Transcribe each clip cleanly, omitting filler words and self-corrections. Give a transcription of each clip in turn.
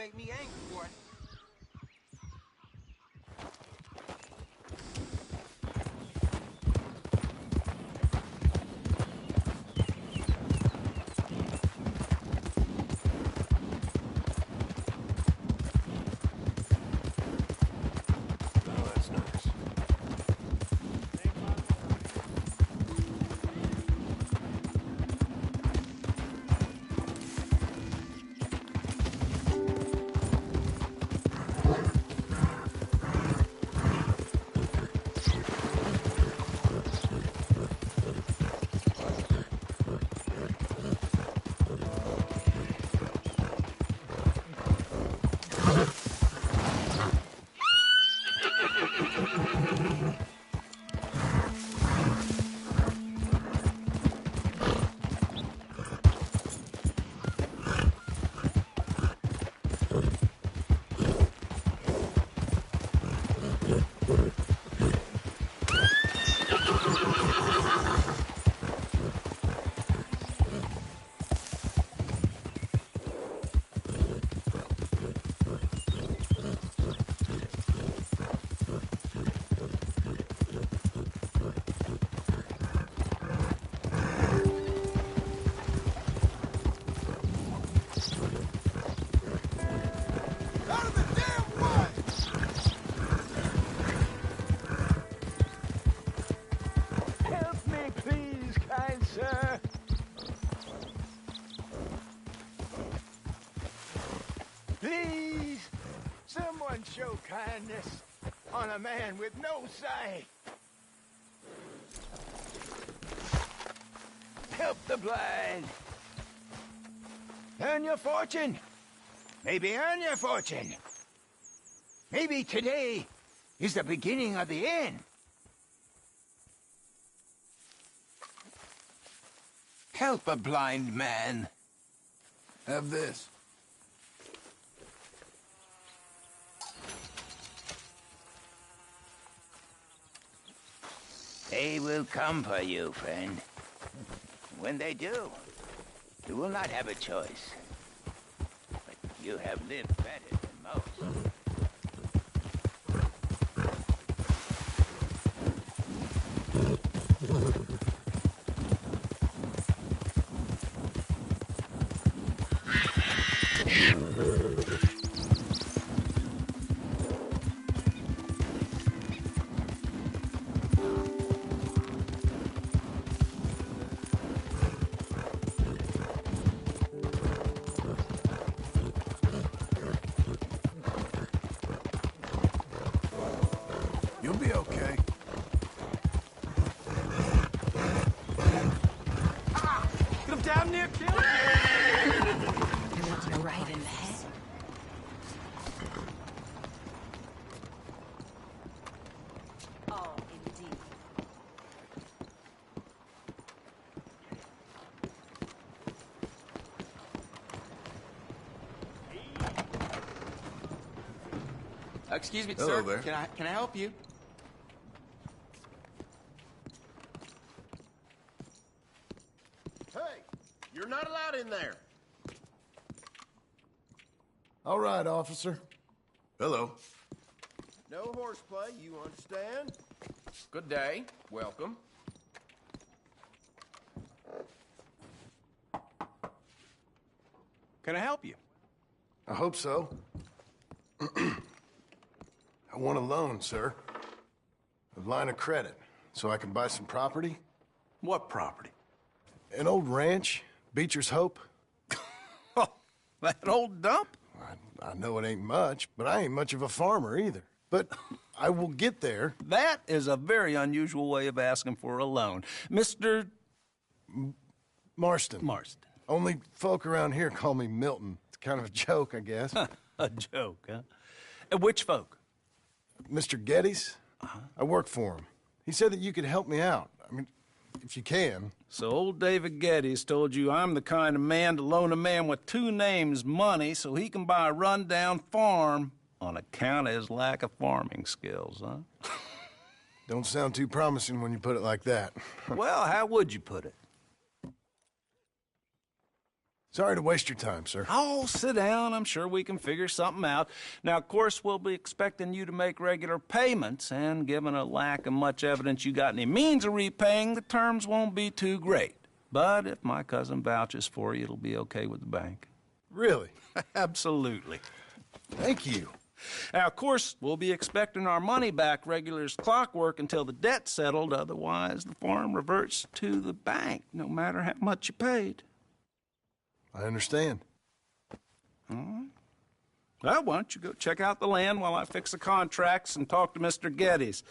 make me angry for it. Please, someone show kindness on a man with no sight. Help the blind. Earn your fortune. Maybe earn your fortune. Maybe today is the beginning of the end. Help a blind man. Have this. They will come for you, friend. When they do, you will not have a choice. But you have lived better than most. You'll be okay. Get him down near kill. Right in the head. Oh, indeed. Excuse me, Hello sir. there. Can I help you? Hey, you're not allowed in there. All right, officer. Hello. No horseplay, you understand? Good day. Welcome. Can I help you? I hope so. I want a loan, sir. A line of credit, so I can buy some property. What property? An old ranch, Beecher's Hope. Oh, that old dump? I know it ain't much, but I ain't much of a farmer either. But I will get there. That is a very unusual way of asking for a loan. Mr. Marston. Marston. Only folk around here call me Milton. It's kind of a joke, I guess. A joke, huh? And which folk? Mr. Geddes. I work for him. He said that you could help me out. I mean, if you can. So old David Geddes told you I'm the kind of man to loan a man with two names money so he can buy a rundown farm on account of his lack of farming skills, huh? Don't sound too promising when you put it like that. Well, how would you put it? Sorry to waste your time, sir. Oh, sit down. I'm sure we can figure something out. Now, of course, we'll be expecting you to make regular payments, and given a lack of much evidence you got any means of repaying, the terms won't be too great. But if my cousin vouches for you, it'll be okay with the bank. Really? Absolutely. Thank you. Now, of course, we'll be expecting our money back regular as clockwork until the debt's settled. Otherwise, the farm reverts to the bank, no matter how much you paid. I understand. All right. Well, why don't you go check out the land while I fix the contracts and talk to Mr. Geddes.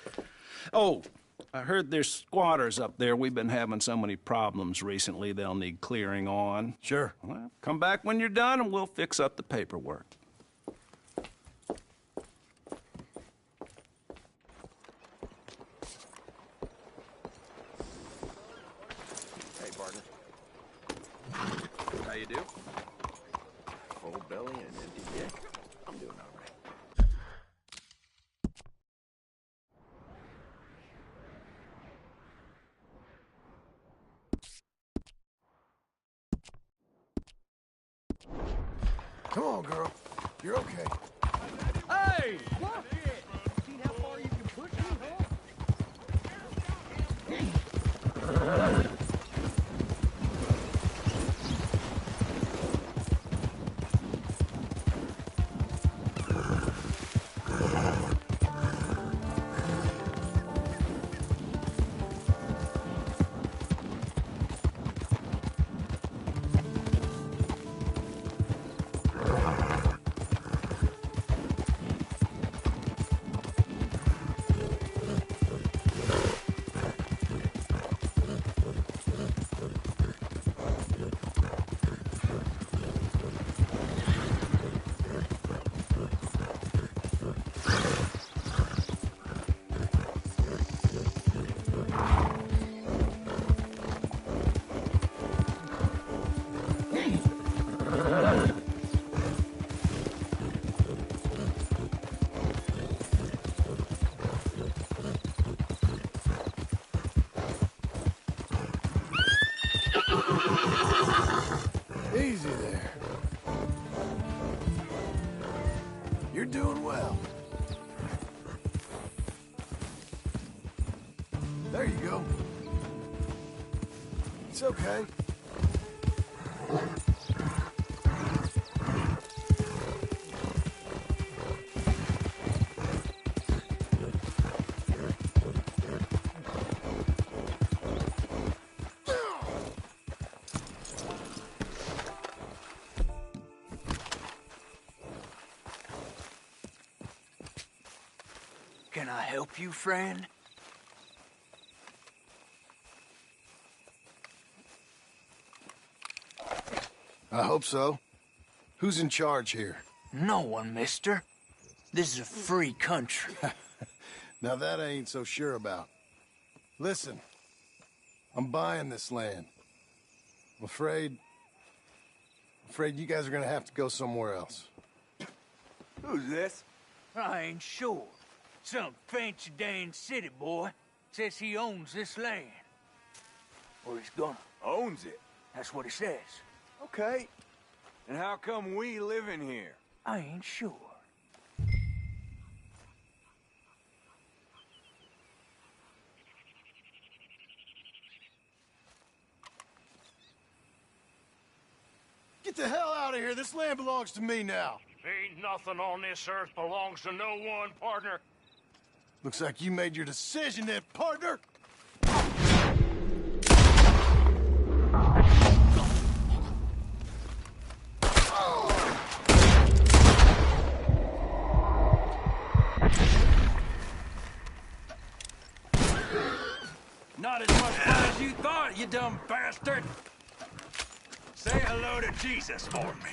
Oh, I heard there's squatters up there. We've been having so many problems recently, they'll need clearing on. Sure. Well, come back when you're done and we'll fix up the paperwork. Hey, partner. How you do? Full belly and empty dick. I'm doing all right. Come on, girl. You're okay. Hey! What? See how far you can push me, huh? Easy there. You're doing well. There you go. It's okay. Can I help you, friend? I hope so. Who's in charge here? No one, mister. This is a free country. Now that I ain't so sure about. Listen, I'm buying this land. I'm afraid you guys are gonna have to go somewhere else. Who's this? I ain't sure. Some fancy Dan city boy says he owns this land. Or he's gonna. Owns it. That's what he says. Okay. And how come we live in here? I ain't sure. Get the hell out of here. This land belongs to me now. Ain't nothing on this earth belongs to no one, partner. Looks like you made your decision then, partner. Not as much fun as you thought, you dumb bastard. Say hello to Jesus for me.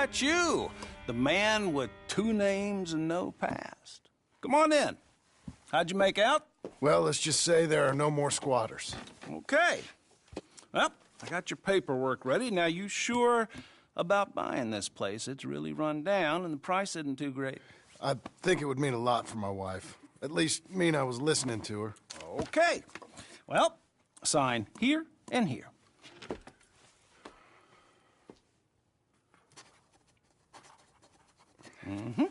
That's you, the man with 2 names and no past. Come on in. How'd you make out? Well, let's just say there are no more squatters. Okay. Well, I got your paperwork ready. Now, you sure about buying this place? It's really run down, and the price isn't too great. I think it would mean a lot for my wife. At least mean I was listening to her. Okay. Well, sign here and here. Mm-hmm.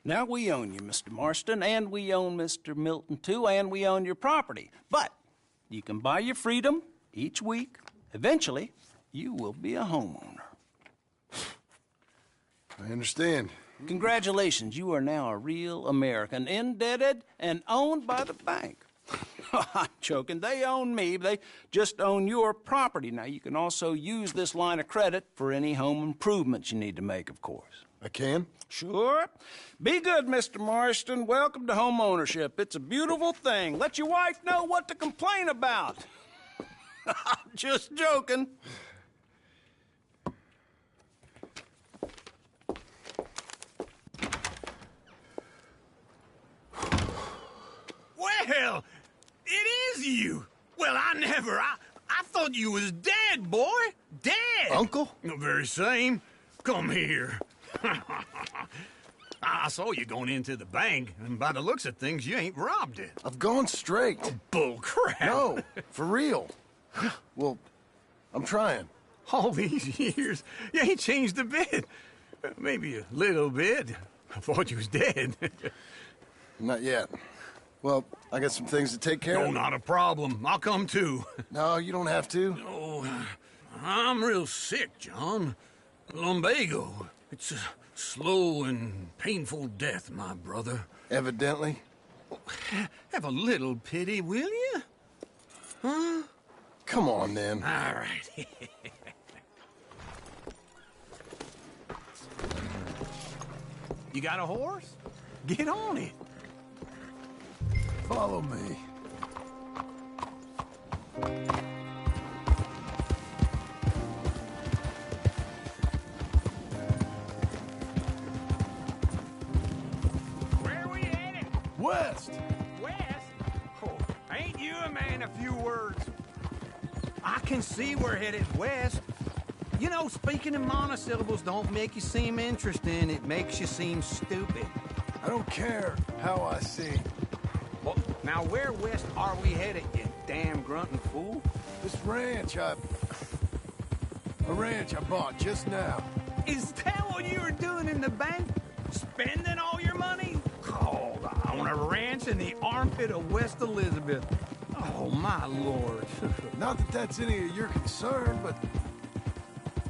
Now, we own you, Mr. Marston, and we own Mr. Milton, too, and we own your property. But you can buy your freedom each week. Eventually, you will be a homeowner. I understand. Congratulations, you are now a real American, indebted and owned by the bank. I'm joking. They own me. They just own your property. Now, you can also use this line of credit for any home improvements you need to make, of course. I can? Sure. Be good, Mr. Marston. Welcome to home ownership. It's a beautiful thing. Let your wife know what to complain about. Just joking. Well, it is you. Well, I thought you was dead, boy. Dead. Uncle? The very same. Come here. I saw you going into the bank, and by the looks of things, you ain't robbed it. I've gone straight. Bull crap. No, for real. Well, I'm trying. All these years, you ain't changed a bit. Maybe a little bit. I thought you was dead. Not yet. Well, I got some things to take care No, of. not a problem. I'll come too. No, you don't have to. Oh, I'm real sick, John. Lumbago. It's a slow and painful death, my brother. Evidently. Have a little pity, will you? Huh? Come on, then. All right. You got a horse? Get on it. Follow me. Where we headed? West! West? Oh, ain't you a man of few words? I can see we're headed west. You know, speaking in monosyllables don't make you seem interesting. It makes you seem stupid. I don't care how I see. Well, now where west are we headed, you damn grunting fool? This ranch a ranch I bought just now. Is that what you were doing in the bank? Spending all your money? Oh, on a ranch in the armpit of West Elizabeth. Oh, my lord. Not that that's any of your concern, but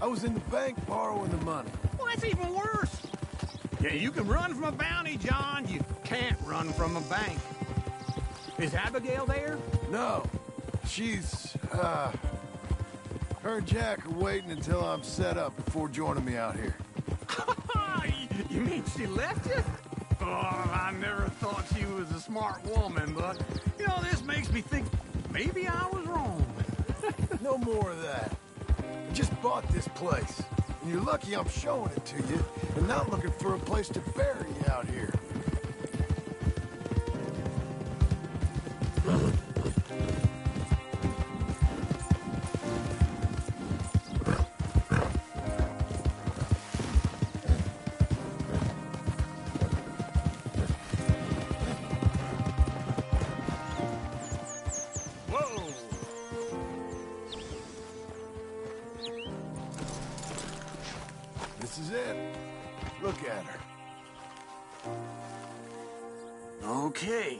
I was in the bank borrowing the money. Well, that's even worse. Yeah, you can run from a bounty, John. You can't run from a bank. Is Abigail there? No, she's, her and Jack are waiting until I'm set up before joining me out here. You mean she left you? Oh, I never thought she was a smart woman, but, you know, this makes me think maybe I was wrong. No more of that. I just bought this place, and you're lucky I'm showing it to you and not looking for a place to bury you out here. This is it. Look at her. Okay.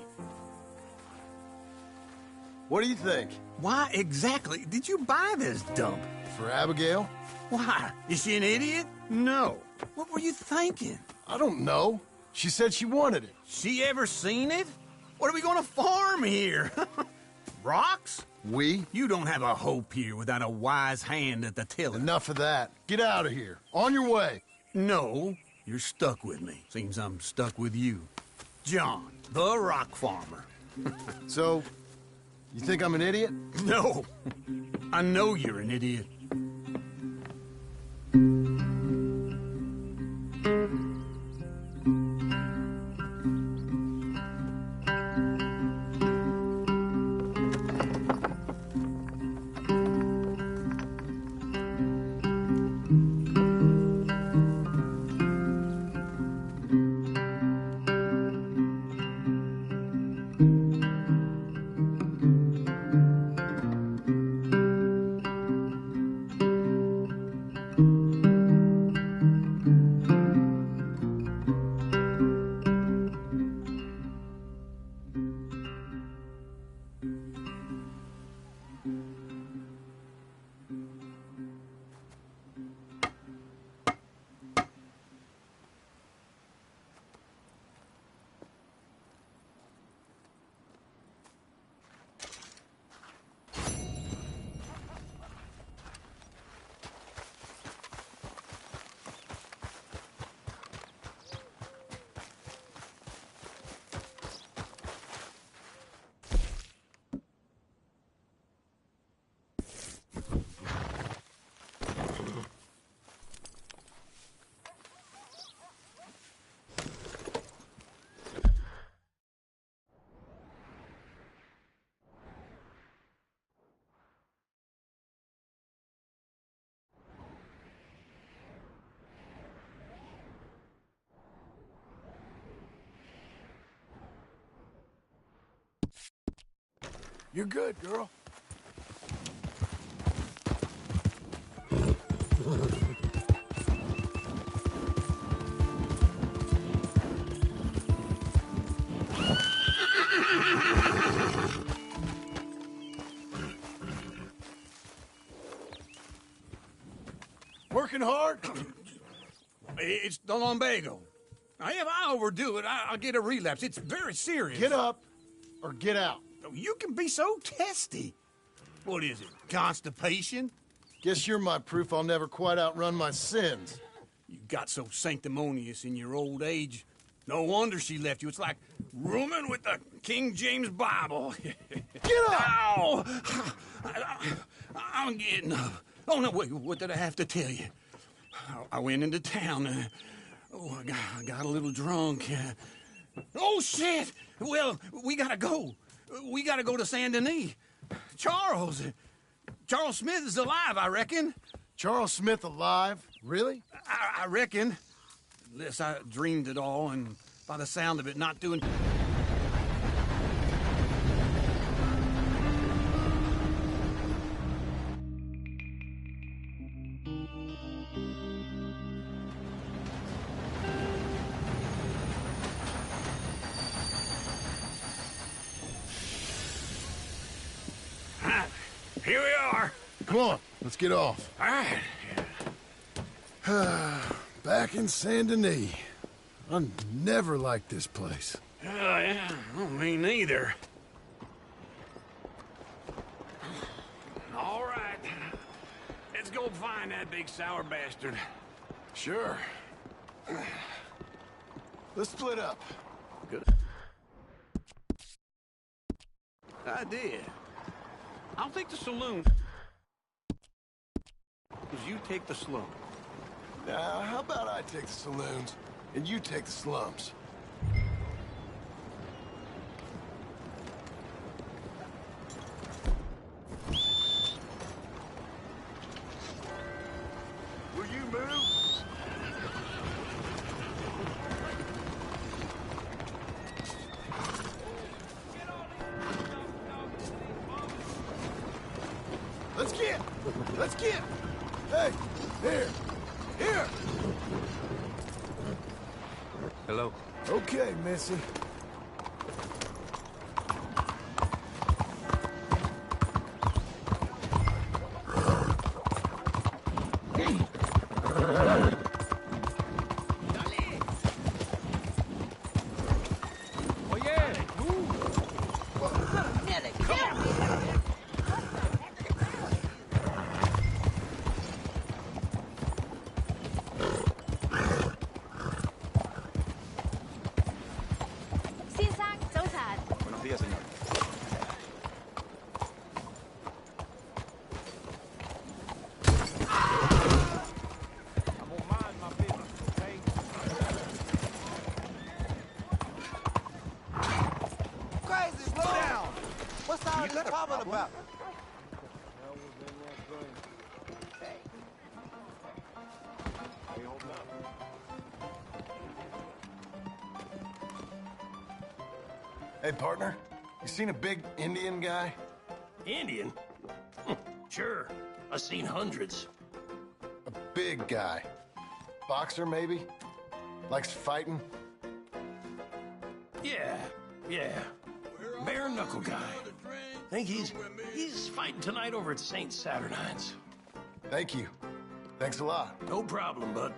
What do you think? Why exactly did you buy this dump? For Abigail? Why? Is she an idiot? No. What were you thinking? I don't know. She said she wanted it. She ever seen it? What are we gonna farm here? Rocks? We? You don't have a hope here without a wise hand at the tiller. Enough of that. Get out of here. On your way. No, you're stuck with me. Seems I'm stuck with you. John, the rock farmer. So, you think I'm an idiot? No, I know you're an idiot. You're good, girl. Working hard? It's the lumbago. Now, if I overdo it, I'll get a relapse. It's very serious. Get up or get out. You can be so testy. What is it, constipation? Guess you're my proof I'll never quite outrun my sins. You got so sanctimonious in your old age. No wonder she left you. It's like rooming with the King James Bible. Get up! Ow! I'm getting up. Oh, no, wait, what did I have to tell you? I went into town. I got a little drunk. Oh, shit! Well, we gotta go. We gotta go to Saint Denis. Charles Smith is alive, I reckon. Charles Smith alive? Really? I reckon. Unless I dreamed it all, and by the sound of it, not doing... Here we are. Come on, let's get off. All right. Back in Saint Denis. I never liked this place. Yeah, me neither. All right. Let's go find that big sour bastard. Sure. Let's split up. Good idea. I'll take the saloon. Because you take the slum. Now, how about I take the saloons, and you take the slums? Will you move? Let's get! Hey, here! Here! Hello. Okay, Missy. Hey, partner, you seen a big Indian guy? Indian? Sure. I've seen hundreds. A big guy. Boxer, maybe? Likes fighting? Yeah. Bare knuckle guy. Think he's fighting tonight over at St. Saturnine's. Thank you. Thanks a lot. No problem, bud.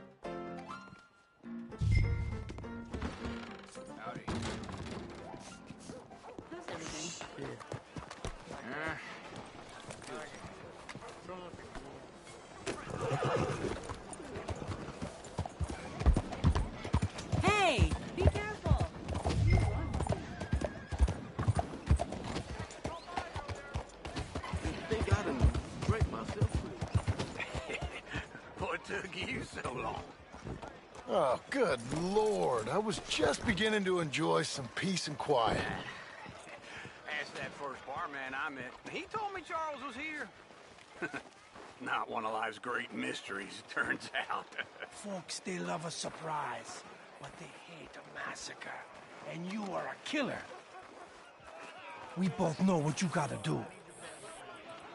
How's everything? Hey, be careful. Think I done break myself free. What took you so long? Oh, good Lord. I was just beginning to enjoy some peace and quiet. Asked that first barman I met. He told me Charles was here. Not one of life's great mysteries, it turns out. Folks, they love a surprise, but they hate a massacre. And you are a killer. We both know what you gotta do.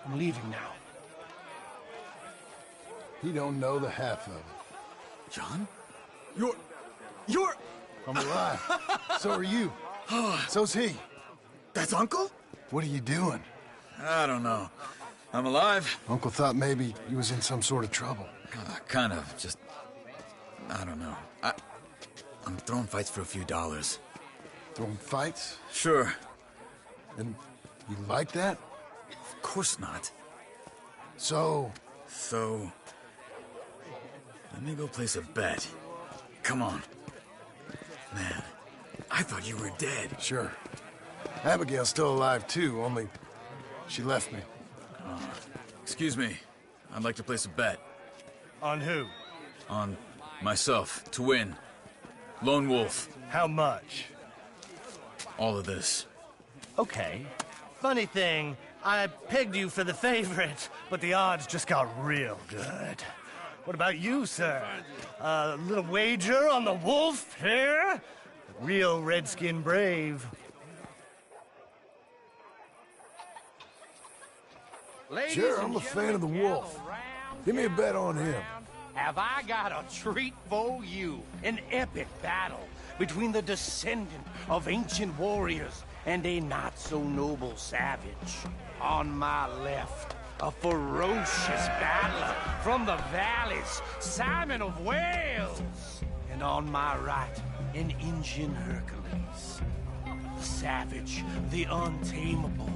I'm leaving now. He don't know the half of it. John? You're... I'm alive. So are you. So's he. That's Uncle? What are you doing? I don't know. I'm alive. Uncle thought maybe you was in some sort of trouble. Kind of, just... I don't know. I'm throwing fights for a few dollars. Throwing fights? Sure. And you like that? Of course not. So, let me go place a bet. Come on. Man, I thought you were dead. sure. Abigail's still alive too, only she left me. Excuse me. I'd like to place a bet. On who? On myself, to win. Lone Wolf. How much? All of this. Okay. Funny thing, I pegged you for the favorite, but the odds just got real good. What about you, sir? A little wager on the wolf here? Real redskin brave. Sure, I'm a fan of the wolf. Give me a bet on him. Have I got a treat for you? An epic battle between the descendant of ancient warriors and a not-so-noble savage. On my left, a ferocious battler from the valleys, Simon of Wales. And on my right, an Indian Hercules. The savage, the untamable,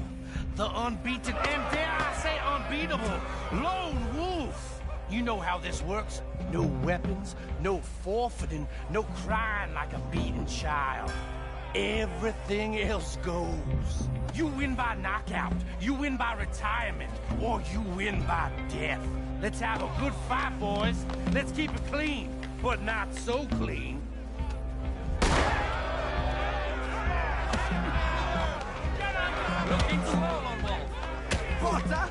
the unbeaten, and dare I say unbeatable, Lone Wolf. You know how this works. No weapons, no forfeiting, no crying like a beaten child. Everything else goes. You win by knockout, you win by retirement, or you win by death. Let's have a good fight, boys. Let's keep it clean, but not so clean. Looking to roll on Wolf. Porter!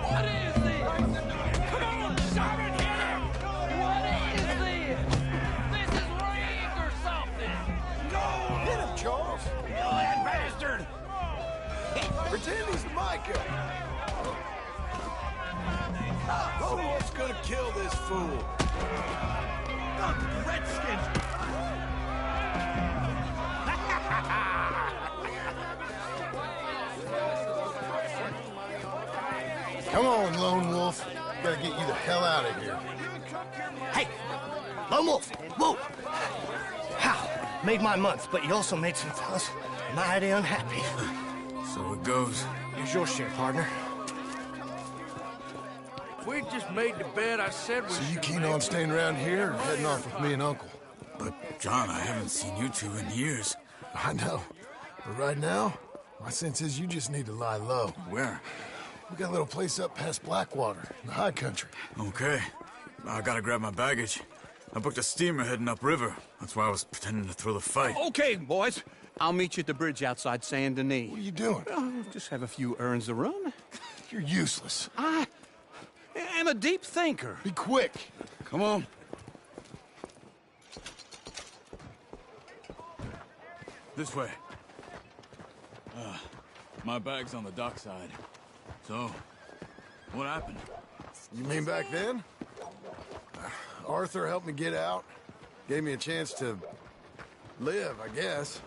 What is this? Come on, shot and hit him! What is this? This is rigged or something! Go! Hit him, Charles. Kill that bastard! Pretend he's Micah. Lone Wolf's gonna kill this fool. Redskins! Come on, Lone Wolf. Gotta get you the hell out of here. Hey! Lone Wolf! Whoa! How? Made my month, but you also made some fellas mighty unhappy. So it goes. Here's your share, partner. We just made the bet I said we So you should keen make. on staying around here or heading off with me and Uncle? But, John, I haven't seen you two in years. I know. But right now, my sense is you just need to lie low. Where? We got a little place up past Blackwater, in the high country. Okay. I gotta grab my baggage. I booked a steamer heading upriver. That's why I was pretending to throw the fight. Okay, boys. I'll meet you at the bridge outside Saint Denis. What are you doing? Oh, just have a few errands to run. You're useless. I am a deep thinker. Be quick. Come on. This way. My bag's on the dockside. So, what happened? You mean back then? Arthur helped me get out. Gave me a chance to live, I guess.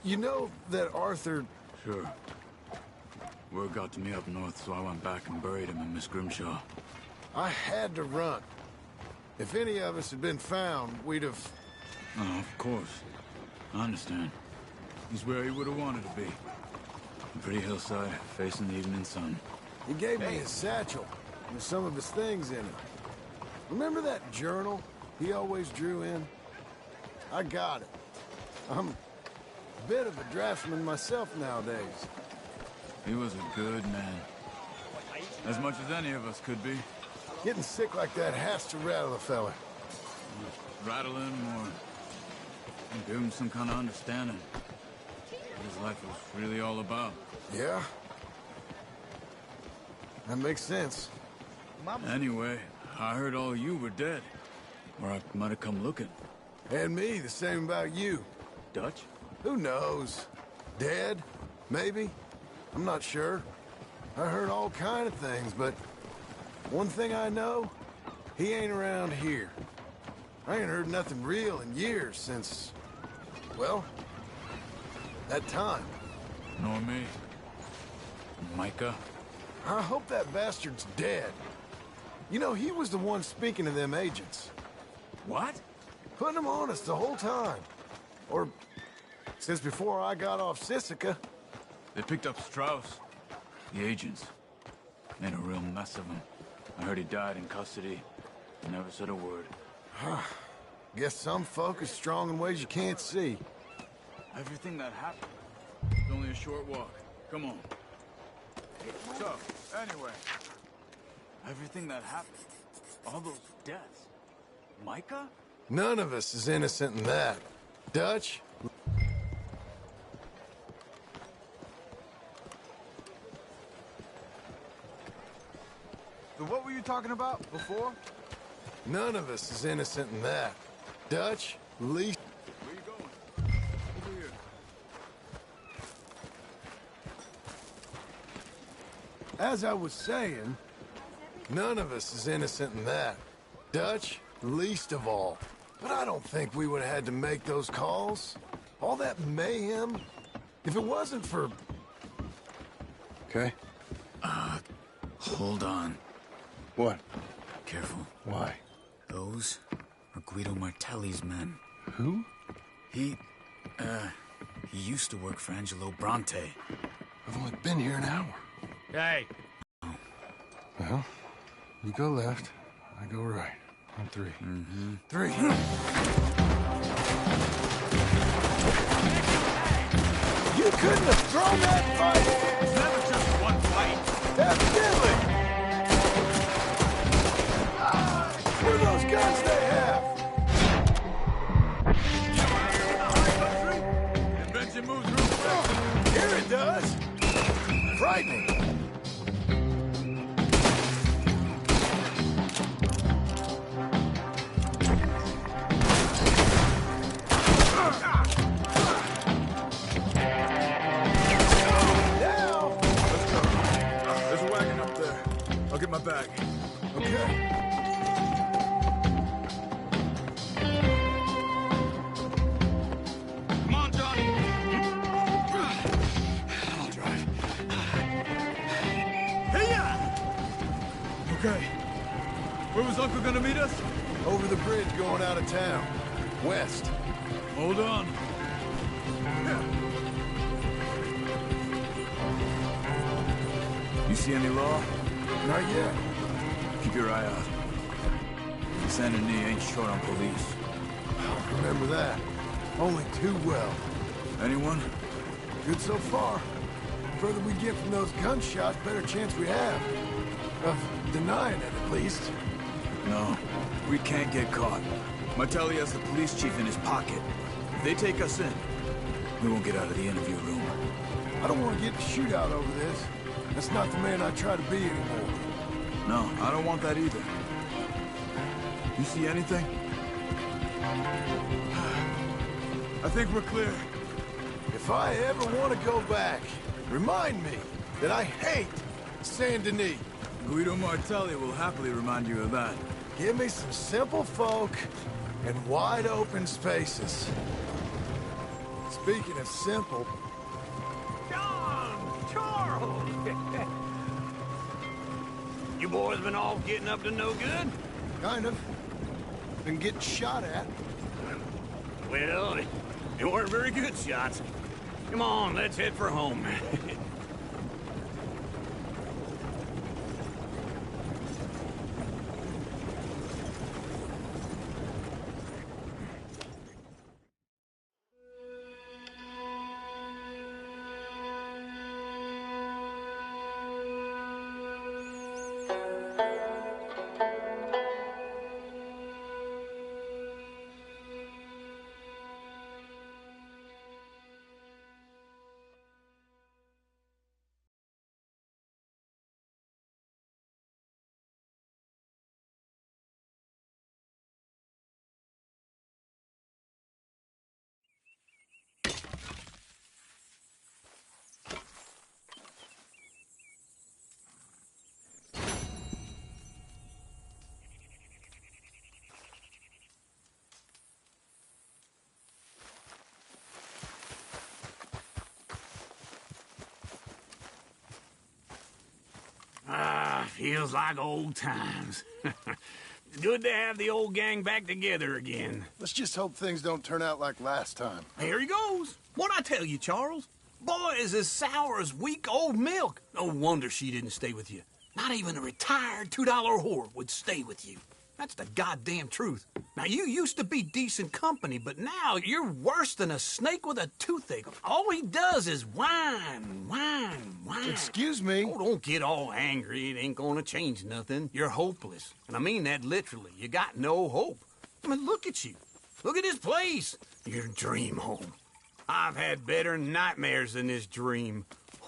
You know that Arthur... Sure. Word got to me up north, so I went back and buried him in Miss Grimshaw. I had to run. If any of us had been found, we'd have... Oh, of course. I understand. He's where he would have wanted to be. A pretty hillside, facing the evening sun. He gave me his satchel with some of his things in it. Remember that journal he always drew in? I got it. I'm a bit of a draftsman myself nowadays. He was a good man. As much as any of us could be. Getting sick like that has to rattle a fella. Rattle him or give him some kind of understanding. What his life was really all about. Yeah? That makes sense. Anyway, I heard all you were dead. Or I might have come looking. And me, the same about you. Dutch? Who knows? Dead? Maybe? I'm not sure. I heard all kind of things, but one thing I know, he ain't around here. I ain't heard nothing real in years since, well, that time. Nor me. Micah? I hope that bastard's dead. You know, he was the one speaking to them agents. What? Putting them on us the whole time. Or, since before I got off Sisika. They picked up Strauss. The agents. Made a real mess of him. I heard he died in custody. Never said a word. Guess some folk is strong in ways you can't see. Everything that happened. It's only a short walk. Come on. So, anyway. Everything that happened. All those deaths. Micah? None of us is innocent in that. Dutch? So what were you talking about before? None of us is innocent in that. Dutch, least... Where you going? Over here. As I was saying, none of us is innocent in that. Dutch, least of all. But I don't think we would have had to make those calls. All that mayhem. If it wasn't for... Okay. Hold on. What? Careful. Why? Those are Guido Martelli's men. Who? He used to work for Angelo Bronte. I've only been here an hour. Hey, Well, you go left, I go right. On three. Mm-hmm. Three. You couldn't have thrown that fight! it's never just one fight. Evidently! Where those guns they have? Invention moves real quick. Here it does! Frightening! Now! Let's go. There's a wagon up there. I'll get my bag. Okay. Come on, Johnny. I'll drive. Okay. Where was Uncle gonna meet us? Over the bridge going out of town. West. Hold on. You see any law? Not yet. Keep your eye out. Saint Denis ain't short on police. Remember that. Only too well. Anyone? Good so far. Further we get from those gunshots, better chance we have. Of denying it, at least. No. We can't get caught. Martelli has the police chief in his pocket. If they take us in, We won't get out of the interview room. I don't want to get in a shootout over this. That's not the man I try to be anymore. No, I don't want that either. You see anything? I think we're clear. If I ever want to go back, remind me that I hate Saint Denis. Guido Martelli will happily remind you of that. Give me some simple folk and wide open spaces. Speaking of simple... John! Charles! You boys been all getting up to no good? Kind of. Been getting shot at. Well, they weren't very good shots. Come on, let's head for home. Feels like old times. It's good to have the old gang back together again. Let's just hope things don't turn out like last time. Here he goes. What'd I tell you, Charles? Boy is as sour as week-old milk. No wonder she didn't stay with you. Not even a retired $2 whore would stay with you. That's the goddamn truth. Now, you used to be decent company, but now you're worse than a snake with a toothache. All he does is whine, whine, whine. Excuse me? Oh, don't get all angry. It ain't gonna change nothing. You're hopeless. And I mean that literally. You got no hope. I mean, look at you. Look at this place. Your dream home. I've had better nightmares than this dream.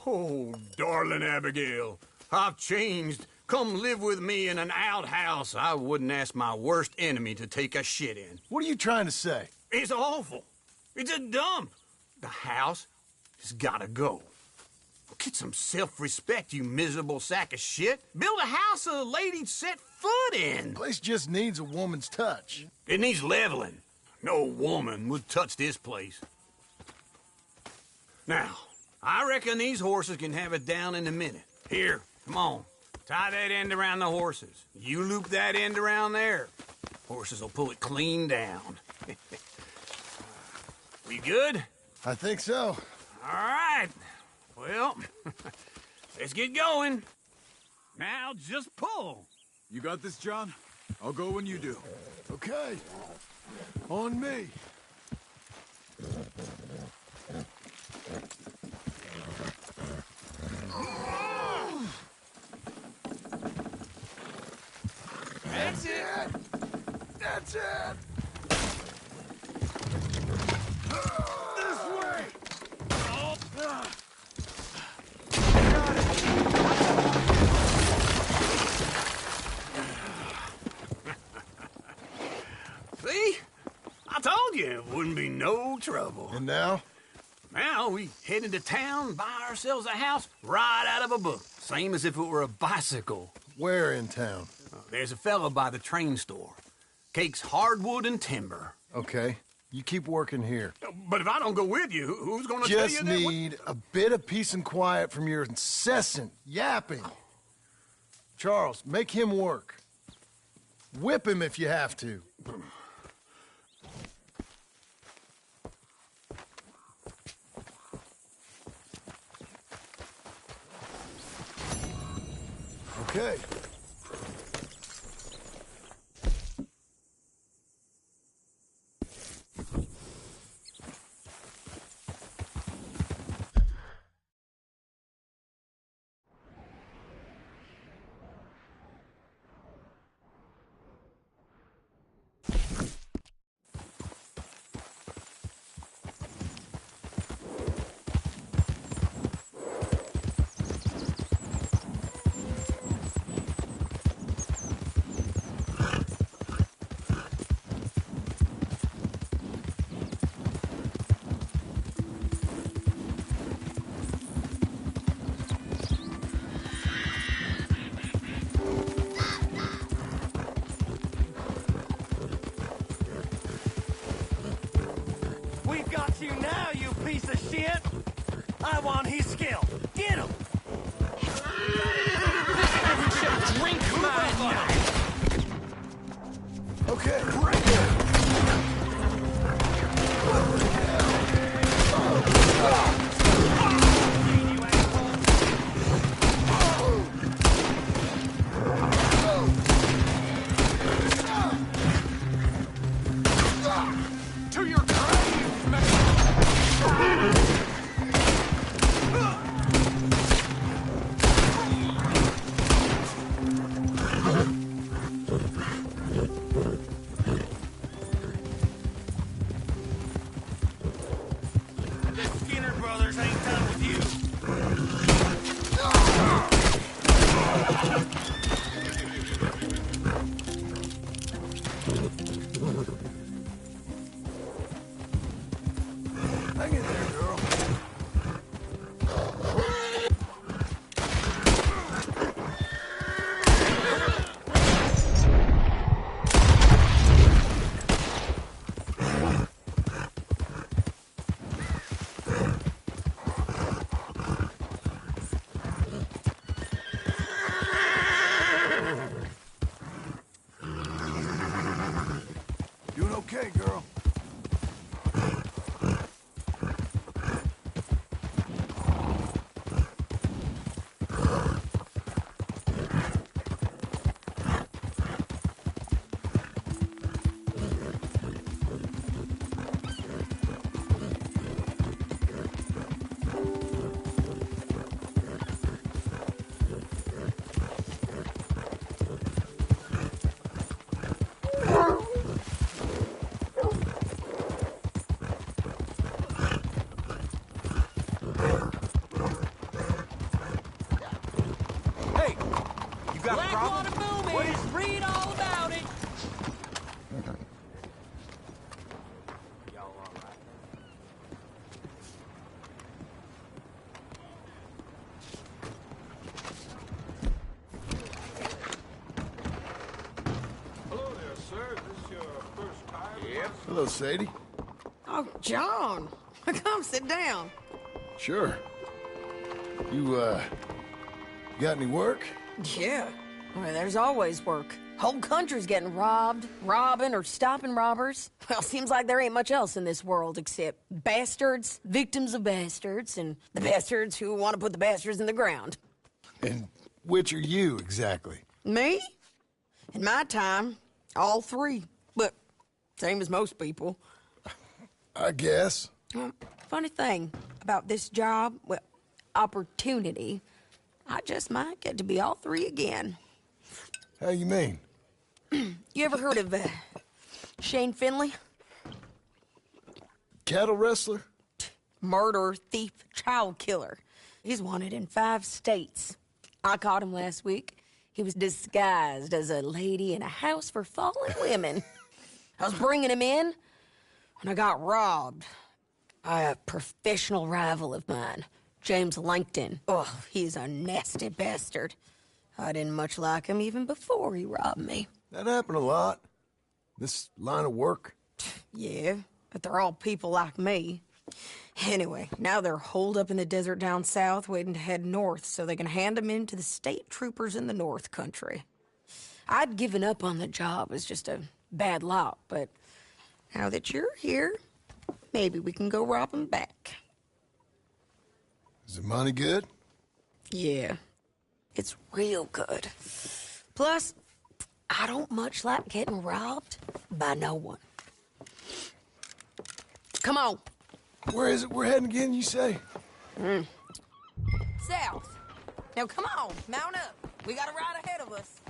Oh, darling Abigail, I've changed. Come live with me in an outhouse I wouldn't ask my worst enemy to take a shit in. What are you trying to say? It's awful. It's a dump. The house has gotta go. Get some self-respect, you miserable sack of shit. Build a house a lady'd set foot in. The place just needs a woman's touch. It needs leveling. No woman would touch this place. Now, I reckon these horses can have it down in a minute. Here, come on. Tie that end around the horses. You loop that end around there. Horses will pull it clean down. We good? I think so. All right. Well, let's get going. Now just pull. You got this, John? I'll go when you do. Okay. On me. That's it! That's it! This way! Got it! See? I told you it wouldn't be no trouble. And now? Now we head into town, buy ourselves a house right out of a book. Same as if it were a bicycle. Where in town? There's a fella by the train store. Cakes hardwood and timber. Okay. You keep working here. But if I don't go with you, who's gonna tell you Just that? need a bit of peace and quiet from your incessant yapping. Charles, make him work. Whip him if you have to. Okay. kid? I want his skill. Get him! Drink my knife! Okay. To your grave, man! The Skinner brothers ain't done with you. Hang in there, girl. Doing okay, girl. Hey, you got a problem? Blackwater booming! Read all about it! Y'all all right? Hello there, sir. Is this your first time? Yep. Hello, Sadie. Oh, John. Come sit down. Sure. You got any work? Yeah. Well, there's always work. Whole country's getting robbed, robbing, or stopping robbers. Well, seems like there ain't much else in this world except bastards, victims of bastards, and the bastards who want to put the bastards in the ground. And which are you, exactly? Me? In my time, all three. But same as most people. I guess. Funny thing about this job, well, opportunity, I just might get to be all three again. How you mean? You ever heard of Shane Finley? Cattle wrestler? Murderer, thief, child killer. He's wanted in 5 states. I caught him last week. He was disguised as a lady in a house for fallen women. I was bringing him in when I got robbed by a professional rival of mine, James Langton. Oh, he's a nasty bastard. I didn't much like him even before he robbed me. That happened a lot. This line of work. Yeah, but they're all people like me. Anyway, now they're holed up in the desert down south, waiting to head north so they can hand them in to the state troopers in the north country. I'd given up on the job as just a bad lot, but now that you're here, maybe we can go rob them back. Is the money good? Yeah, it's real good. Plus, I don't much like getting robbed by no one. Come on. Where is it we're heading again, you say? South. Now come on, mount up. We got a ride ahead of us.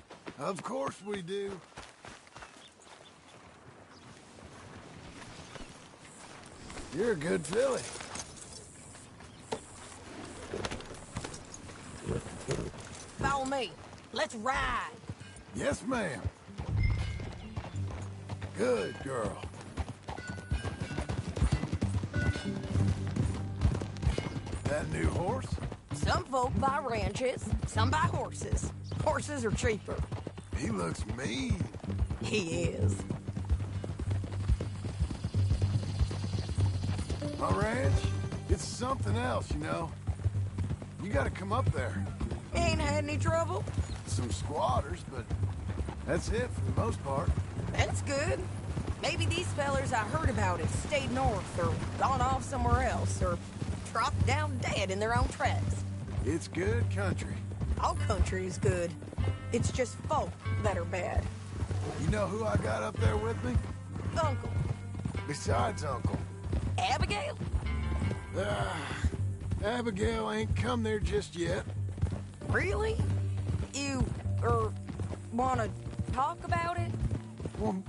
Of course we do. You're a good filly. Follow me. Let's ride. Yes, ma'am. Good girl. That new horse? Some folk buy ranches, some buy horses. Horses are cheaper. He looks mean. He is. My ranch? It's something else, you know. You gotta come up there. Ain't had any trouble? Some squatters, but that's it for the most part. That's good. Maybe these fellers I heard about have stayed north or gone off somewhere else or dropped down dead in their own tracks. It's good country. All country is good. It's just folk that are bad. You know who I got up there with me? Uncle. Besides Uncle. Abigail? Abigail ain't come there just yet. Really? You, wanna talk about it? Well,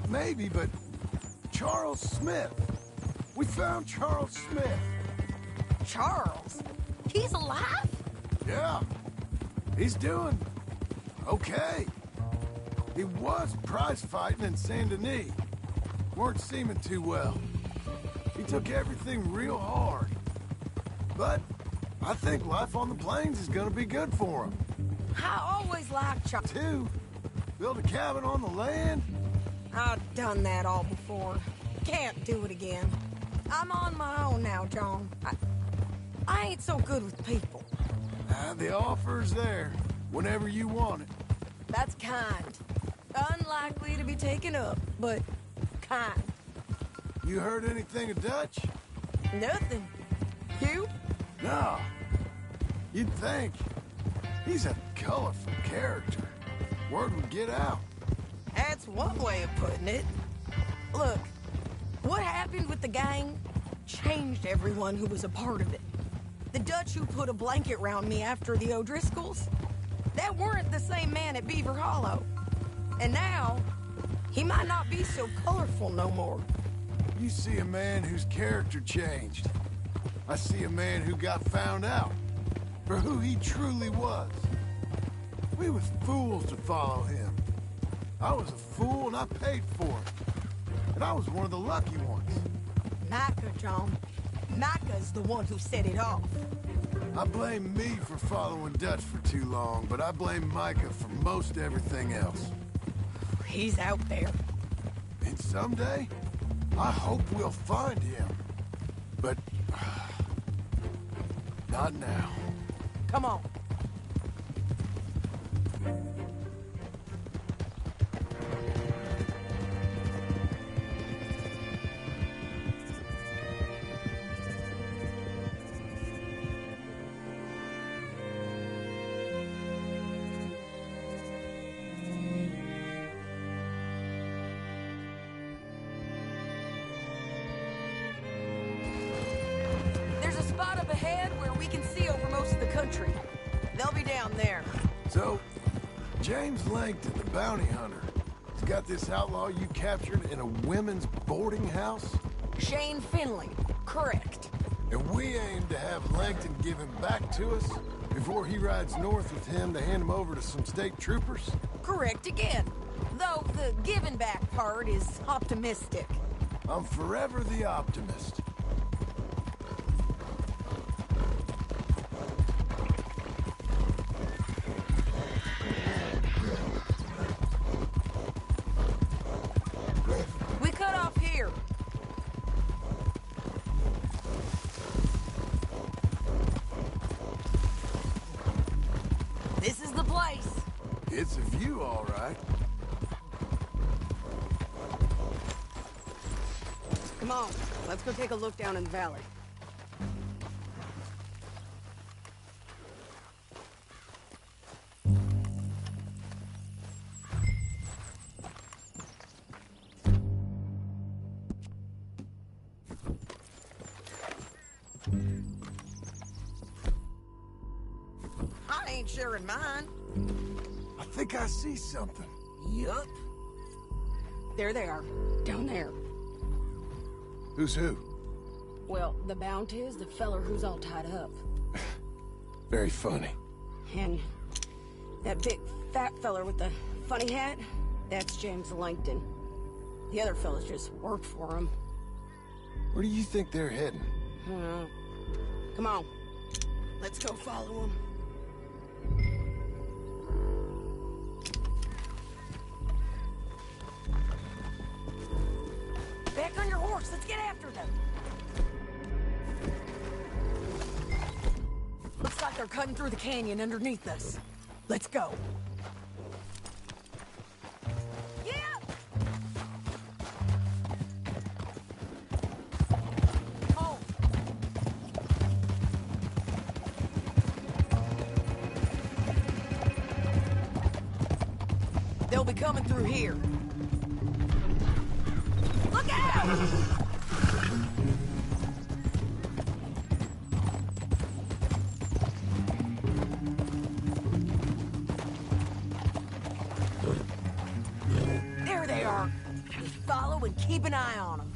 maybe, but Charles Smith. We found Charles Smith. Charles? He's alive? Yeah. He's doing okay. He was prize fighting in Saint Denis. Weren't seeming too well. He took everything real hard. But I think life on the plains is gonna be good for him. I always liked Charles. Too. Build a cabin on the land. I've done that all before. Can't do it again. I'm on my own now, John. I ain't so good with people. The offer's there whenever you want it. That's kind. Unlikely to be taken up, but kind. You heard anything of Dutch? Nothing. You? No. You'd think. He's a colorful character. Word would get out. That's one way of putting it. Look, what happened with the gang changed everyone who was a part of it. The Dutch who put a blanket round me after the O'Driscolls, that weren't the same man at Beaver Hollow. And now, he might not be so colorful no more. You see a man whose character changed. I see a man who got found out for who he truly was. We was fools to follow him. I was a fool and I paid for it. And I was one of the lucky ones. Micah, John. Micah's the one who set it off. I blame me for following Dutch for too long, but I blame Micah for most everything else. He's out there. And someday, I hope we'll find him. But not now. Come on. There's a spot up ahead where we can see over most of the country. They'll be down there. So, James Langton, the bounty hunter, has got this outlaw you captured in a women's boarding house? Shane Finley. Correct. And we aim to have Langton give him back to us before he rides north with him to hand him over to some state troopers? Correct again. Though the giving back part is optimistic. I'm forever the optimist. We cut off here. This is the place. It's a view, all right. Come on, let's go take a look down in the valley. I ain't sharing mine. I think I see something. Yup. There they are, down there. Who's who? Well, the bounty is the feller who's all tied up. Very funny. And that big fat feller with the funny hat, that's James Langton. The other fellas just work for him. Where do you think they're heading? Come on, let's go follow him. Back on your horse. Let's get after them. They're cutting through the canyon underneath us. Let's go. Yeah! Oh! They'll be coming through here. Look out! There they are. Just follow and keep an eye on them.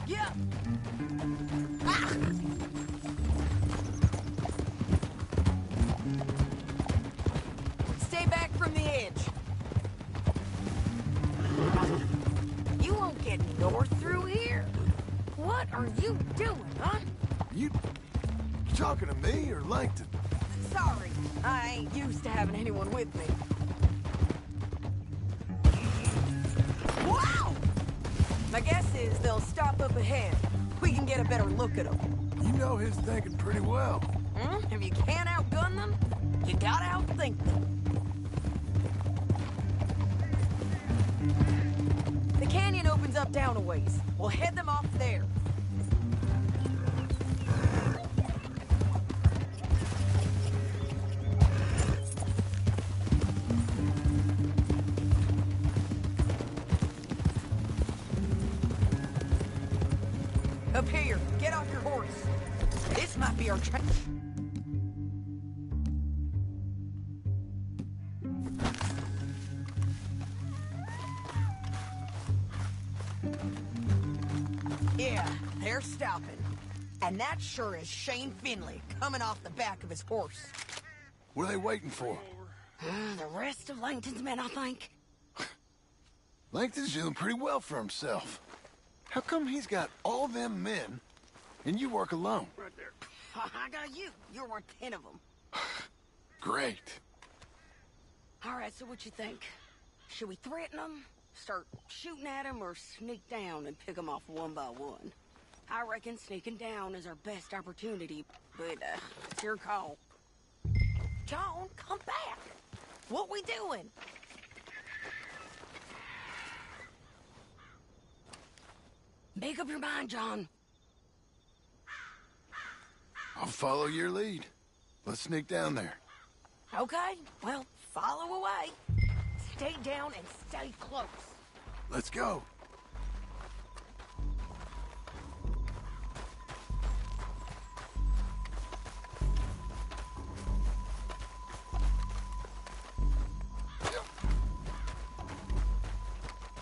Yeah. Ah. Stay back from the edge. You won't get north through here. What are you doing, huh? You talking to me or Langton? Sorry, I ain't used to having anyone with me. Wow! My guess is they'll stop up ahead. We can get a better look at them. You know his thinking pretty well. Hmm? If you can't outgun them, you gotta outthink them. The canyon opens up down a ways. We'll head them off there. Up here, get off your horse. This might be our chance. Yeah, they're stopping. And that sure is Shane Finley coming off the back of his horse. What are they waiting for? The rest of Langton's men, I think. Langton's doing pretty well for himself. How come he's got all them men, and you work alone? Right there. I got you. You're worth 10 of them. Great. All right, so what you think? Should we threaten them, start shooting at them, or sneak down and pick them off one by one? I reckon sneaking down is our best opportunity, but it's your call. John, come back. What we doing? Make up your mind, John. I'll follow your lead. Let's sneak down there. Okay, well, follow away. Stay down and stay close. Let's go.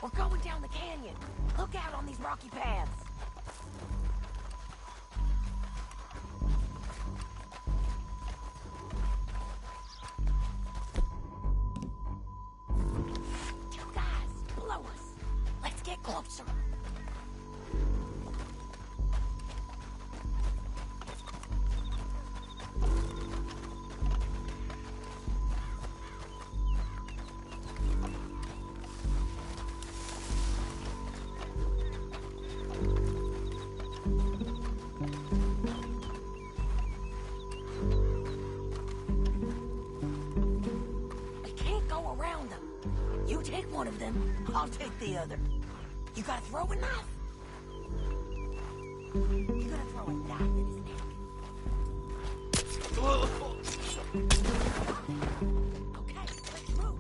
We're going down the canyon. Look out on these rocky paths. You guys, below us. Let's get closer. You take one of them, I'll take the other. You gotta throw a knife. You gotta throw a knife in his neck. Okay, let's move.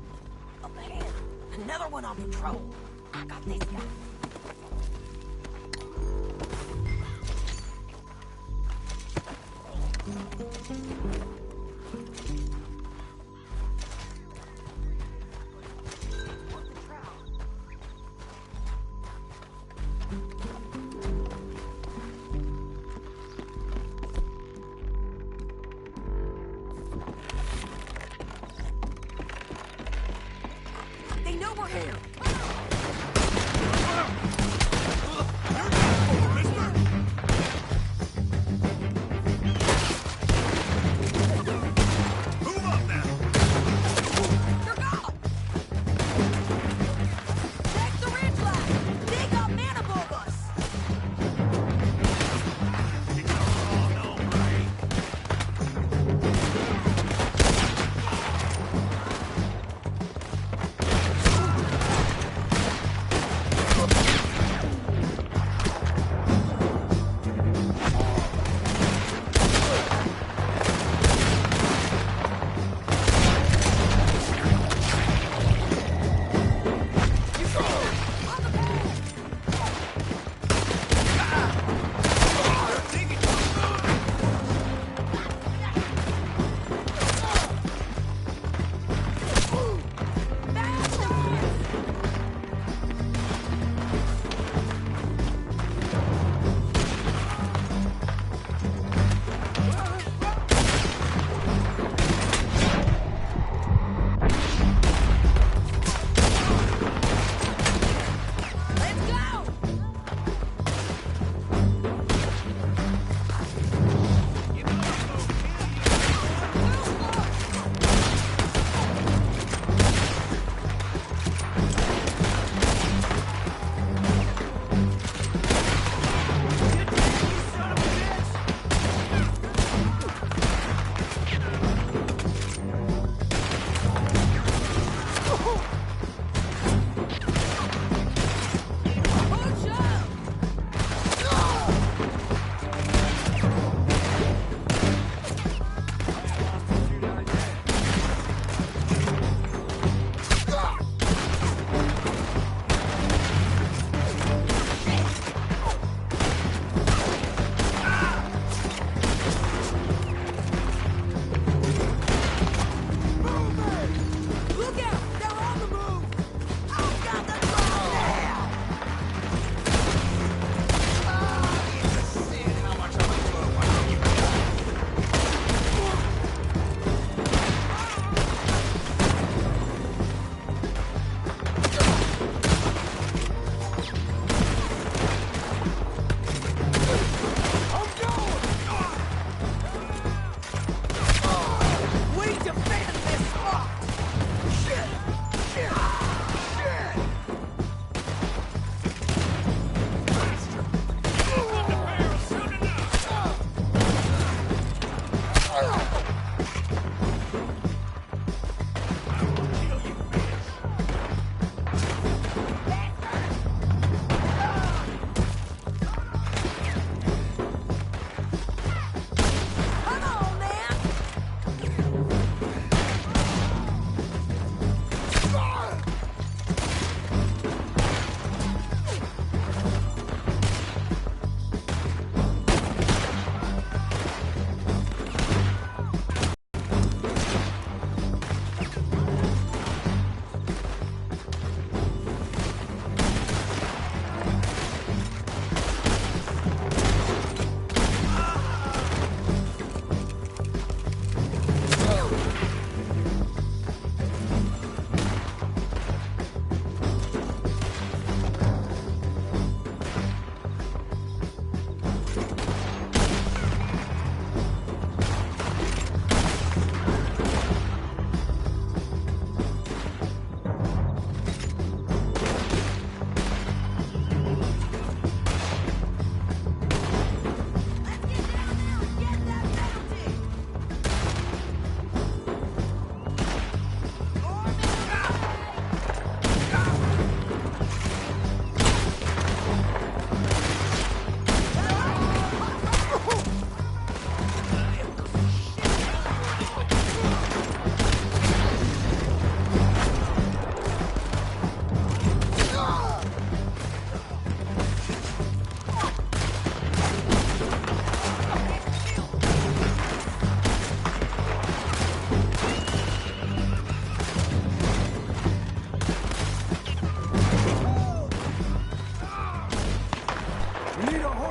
Up ahead, another one on patrol. I got this guy. They know we're here.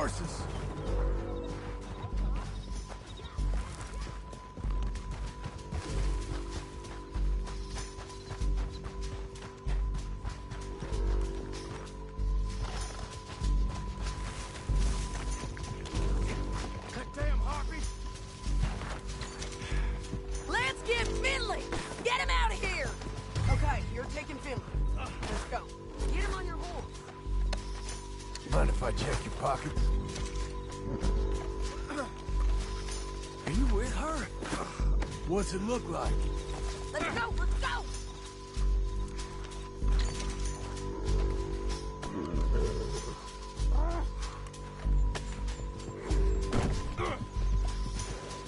horses! Goddamn harpy! Let's get Finley! Get him out of here! Okay, you're taking Finley. Let's go. Get him on your horse. Mind if I check your pockets? Are you with her? What's it look like? Let's go! Let's go!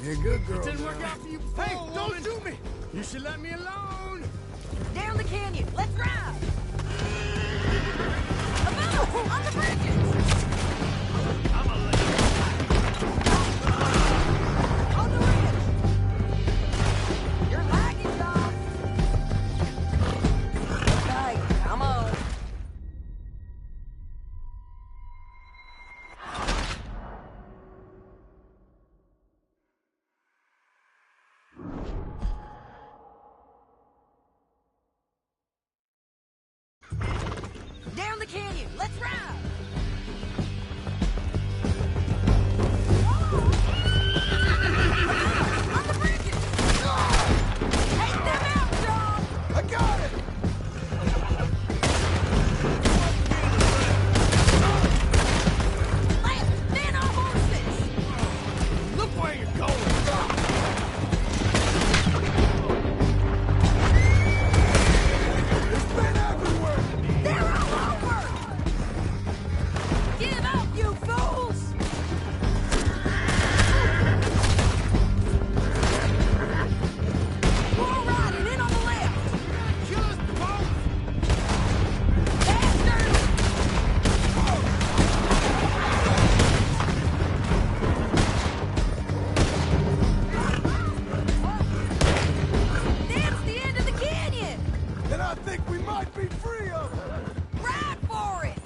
You're a good girl. Didn't work now. out for you before, Hey, don't shoot me! You should let me alone! Down the canyon! Let's ride! Above! On the bridges! On the ridge! You're lagging, John! Okay, come on. Down the canyon! Let's ride! On the bridges! Take them out, John! I got it! Left, then our horses! Look where you're going! It's been everywhere! They're all over! Give up, you fools! More riding in on the left! Kill us both! Bastards! That's the end of the canyon! Then I think we might be free of her! Ride for it!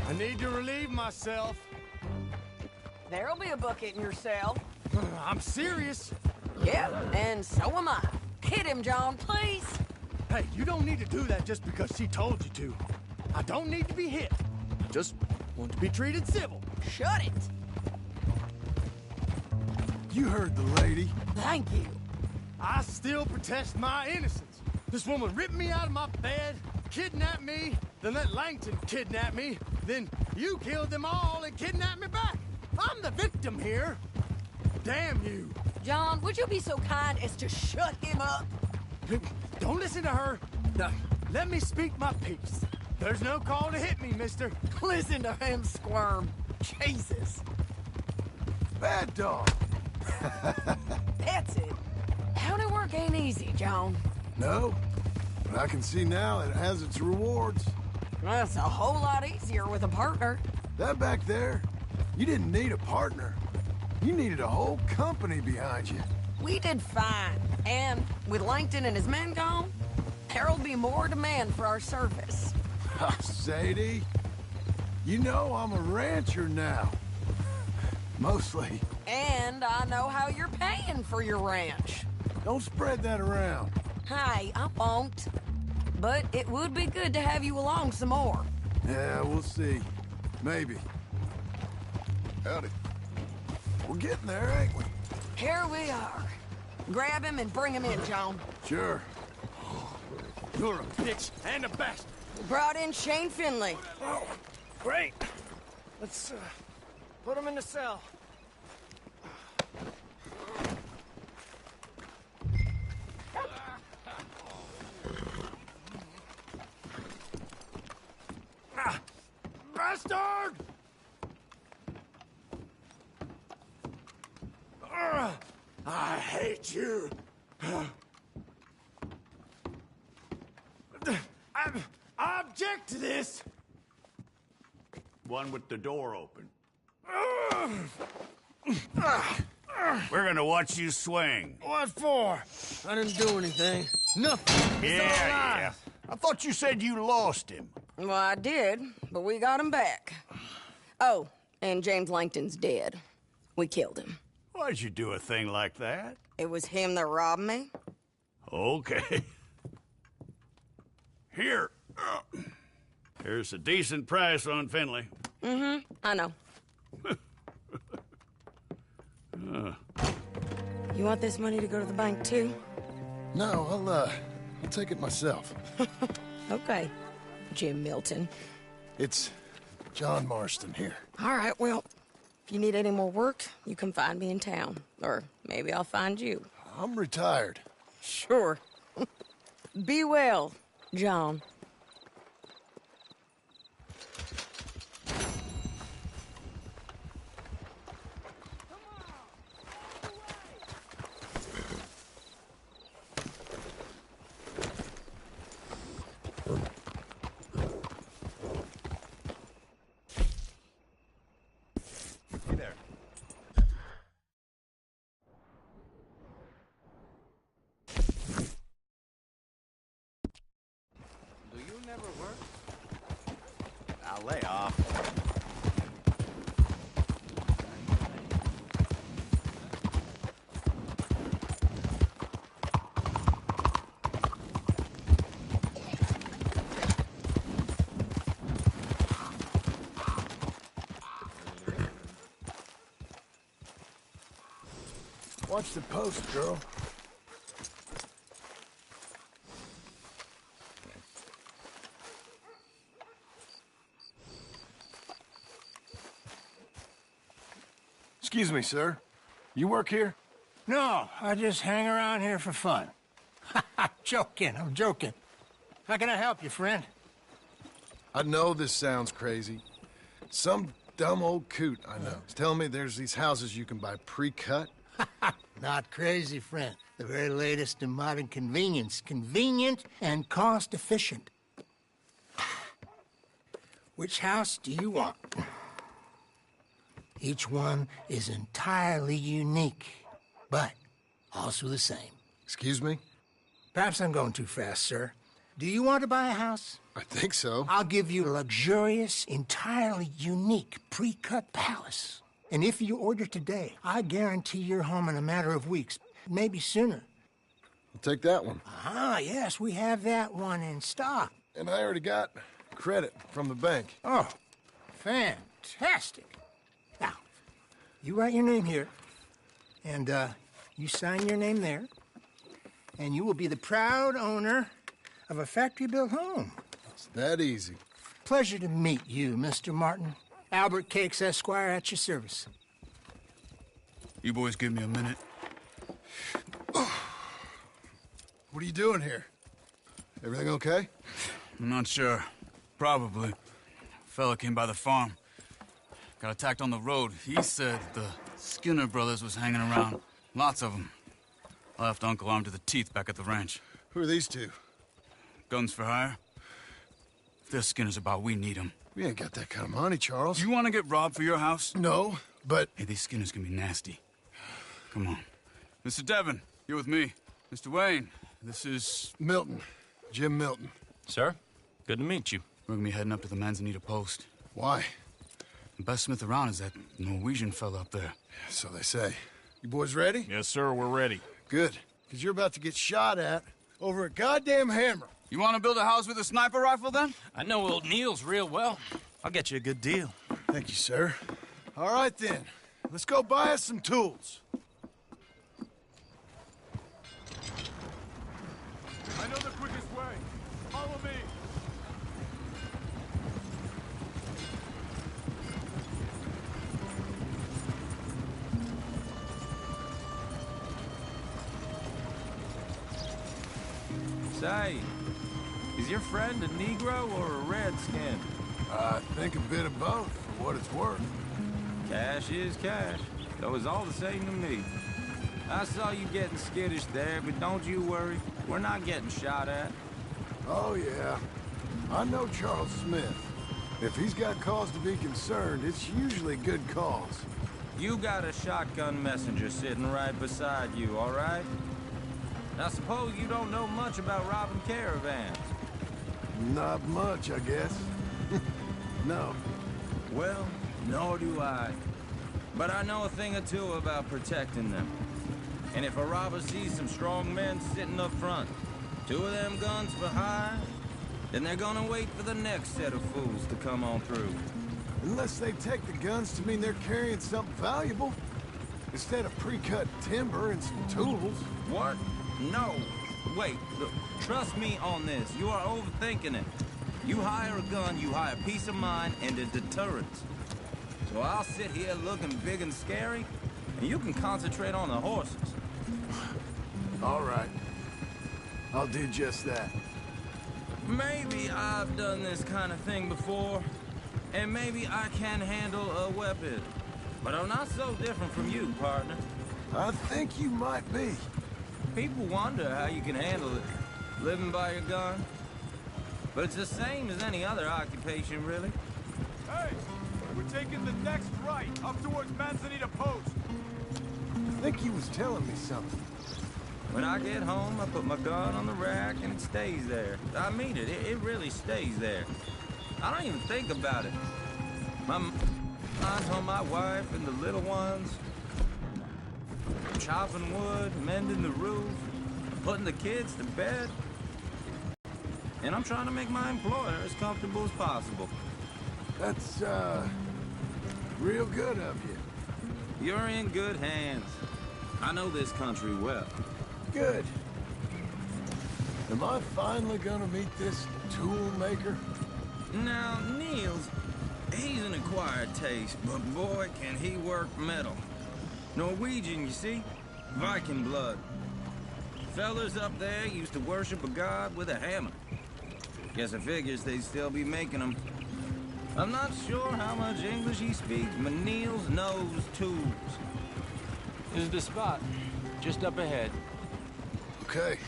I need to relieve myself. There'll be a bucket in your cell. I'm serious. Yep, and so am I. Hit him, John, please. Hey, you don't need to do that just because she told you to. I don't need to be hit. I just want to be treated civil. Shut it. You heard the lady. Thank you. I still protest my innocence. This woman ripped me out of my bed, kidnapped me, then let Langton kidnap me, then you killed them all and kidnapped me back. I'm the victim here. Damn you. John, would you be so kind as to shut him up? Don't listen to her. No, let me speak my piece. There's no call to hit me, mister. Listen to him squirm. Jesus. Bad dog. That's it. County work ain't easy, John. No, but I can see now it has its rewards. That's a whole lot easier with a partner. That back there, you didn't need a partner. You needed a whole company behind you. We did fine. And with Langton and his men gone, there'll be more demand for our service. Sadie, you know I'm a rancher now. Mostly. And I know how you're paying for your ranch. Don't spread that around. Hey, I won't. But it would be good to have you along some more. Yeah, we'll see. Maybe. Howdy. We're getting there, ain't we? Here we are. Grab him and bring him in, John. Sure. You're a bitch and a bastard. Brought in Shane Finley. Oh, great. Let's put him in the cell. Bastard! I hate you. I object to this. One with the door open. We're gonna watch you swing. What for? I didn't do anything. Nothing. Yeah. I thought you said you lost him. Well, I did, but we got him back. Oh, and James Langton's dead. We killed him. Why'd you do a thing like that? It was him that robbed me. Okay. Here. Here's a decent price on Finley. Mm-hmm, I know. You want this money to go to the bank, too? No, I'll take it myself. Okay, Jim Milton. It's John Marston here. All right, well, if you need any more work, you can find me in town. Or maybe I'll find you. I'm retired. Sure. Be well, John. I'll lay off. Watch the post, girl. Excuse me, sir. You work here? No, I just hang around here for fun. I'm joking. How can I help you, friend? I know this sounds crazy. Some dumb old coot I know is telling me there's these houses you can buy pre-cut. Not crazy, friend. The very latest in modern convenience. Convenient and cost-efficient. Which house do you want? Each one is entirely unique, but also the same. Excuse me? Perhaps I'm going too fast, sir. Do you want to buy a house? I think so. I'll give you a luxurious, entirely unique pre-cut palace. And if you order today, I guarantee you're home in a matter of weeks, maybe sooner. I'll take that one. Ah, yes, we have that one in stock. And I already got credit from the bank. Oh, fantastic. Now, you write your name here, and you sign your name there, and you will be the proud owner of a factory-built home. It's that easy. Pleasure to meet you, Mr. Martin. Albert Cakes, Esquire, at your service. You boys give me a minute. What are you doing here? Everything okay? I'm not sure. Probably. Fella came by the farm. Got attacked on the road. He said the Skinner brothers was hanging around. Lots of them. I left Uncle armed to the teeth back at the ranch. Who are these two? Guns for hire. If they're Skinner's about, we need them. We ain't got that kind of money, Charles. You want to get robbed for your house? No, but... Hey, these Skinners can be nasty. Come on. Mr. Devon, you're with me. Mr. Wayne, this is... Milton. Jim Milton. Sir, good to meet you. We're gonna be heading up to the Manzanita Post. Why? The best smith around is that Norwegian fella up there. So they say. You boys ready? Yes, sir, we're ready. Good. Because you're about to get shot at over a goddamn hammer. You want to build a house with a sniper rifle, then? I know old Neil's real well. I'll get you a good deal. Thank you, sir. All right, then. Let's go buy us some tools. I know the quickest way. Follow me. Say, is your friend a Negro or a Redskin? I think a bit of both, for what it's worth. Cash is cash. so it's all the same to me. I saw you getting skittish there, but don't you worry. We're not getting shot at. Oh, yeah. I know Charles Smith. If he's got cause to be concerned, it's usually good cause. You got a shotgun messenger sitting right beside you, all right? I suppose you don't know much about robbing caravans. Not much, I guess. No. Well, nor do I. But I know a thing or two about protecting them. And if a robber sees some strong men sitting up front, 2 of them guns behind, then they're gonna wait for the next set of fools to come on through. Unless they take the guns to mean they're carrying something valuable. Instead of pre-cut timber and some tools. What? No. Wait, look, trust me on this. You are overthinking it. You hire a gun, you hire peace of mind and a deterrence. So I'll sit here looking big and scary, and you can concentrate on the horses. All right. I'll do just that. Maybe I've done this kind of thing before, and maybe I can handle a weapon. But I'm not so different from you, partner. I think you might be. People wonder how you can handle it, living by your gun. But it's the same as any other occupation, really. Hey! We're taking the next right, up towards Manzanita Post. I think he was telling me something. When I get home, I put my gun on the rack and it stays there. I mean it, it really stays there. I don't even think about it. My mind's on my wife and the little ones. Chopping wood, mending the roof, putting the kids to bed. And I'm trying to make my employer as comfortable as possible. That's, real good of you. You're in good hands. I know this country well. Good. Am I finally gonna meet this tool maker? Now, Niels, he's an acquired taste, but boy, can he work metal. Norwegian, you see? Viking blood. Fellers up there used to worship a god with a hammer. Guess I figures they'd still be making them. I'm not sure how much English he speaks, but Niels knows tools. This is the spot. Just up ahead. Okay.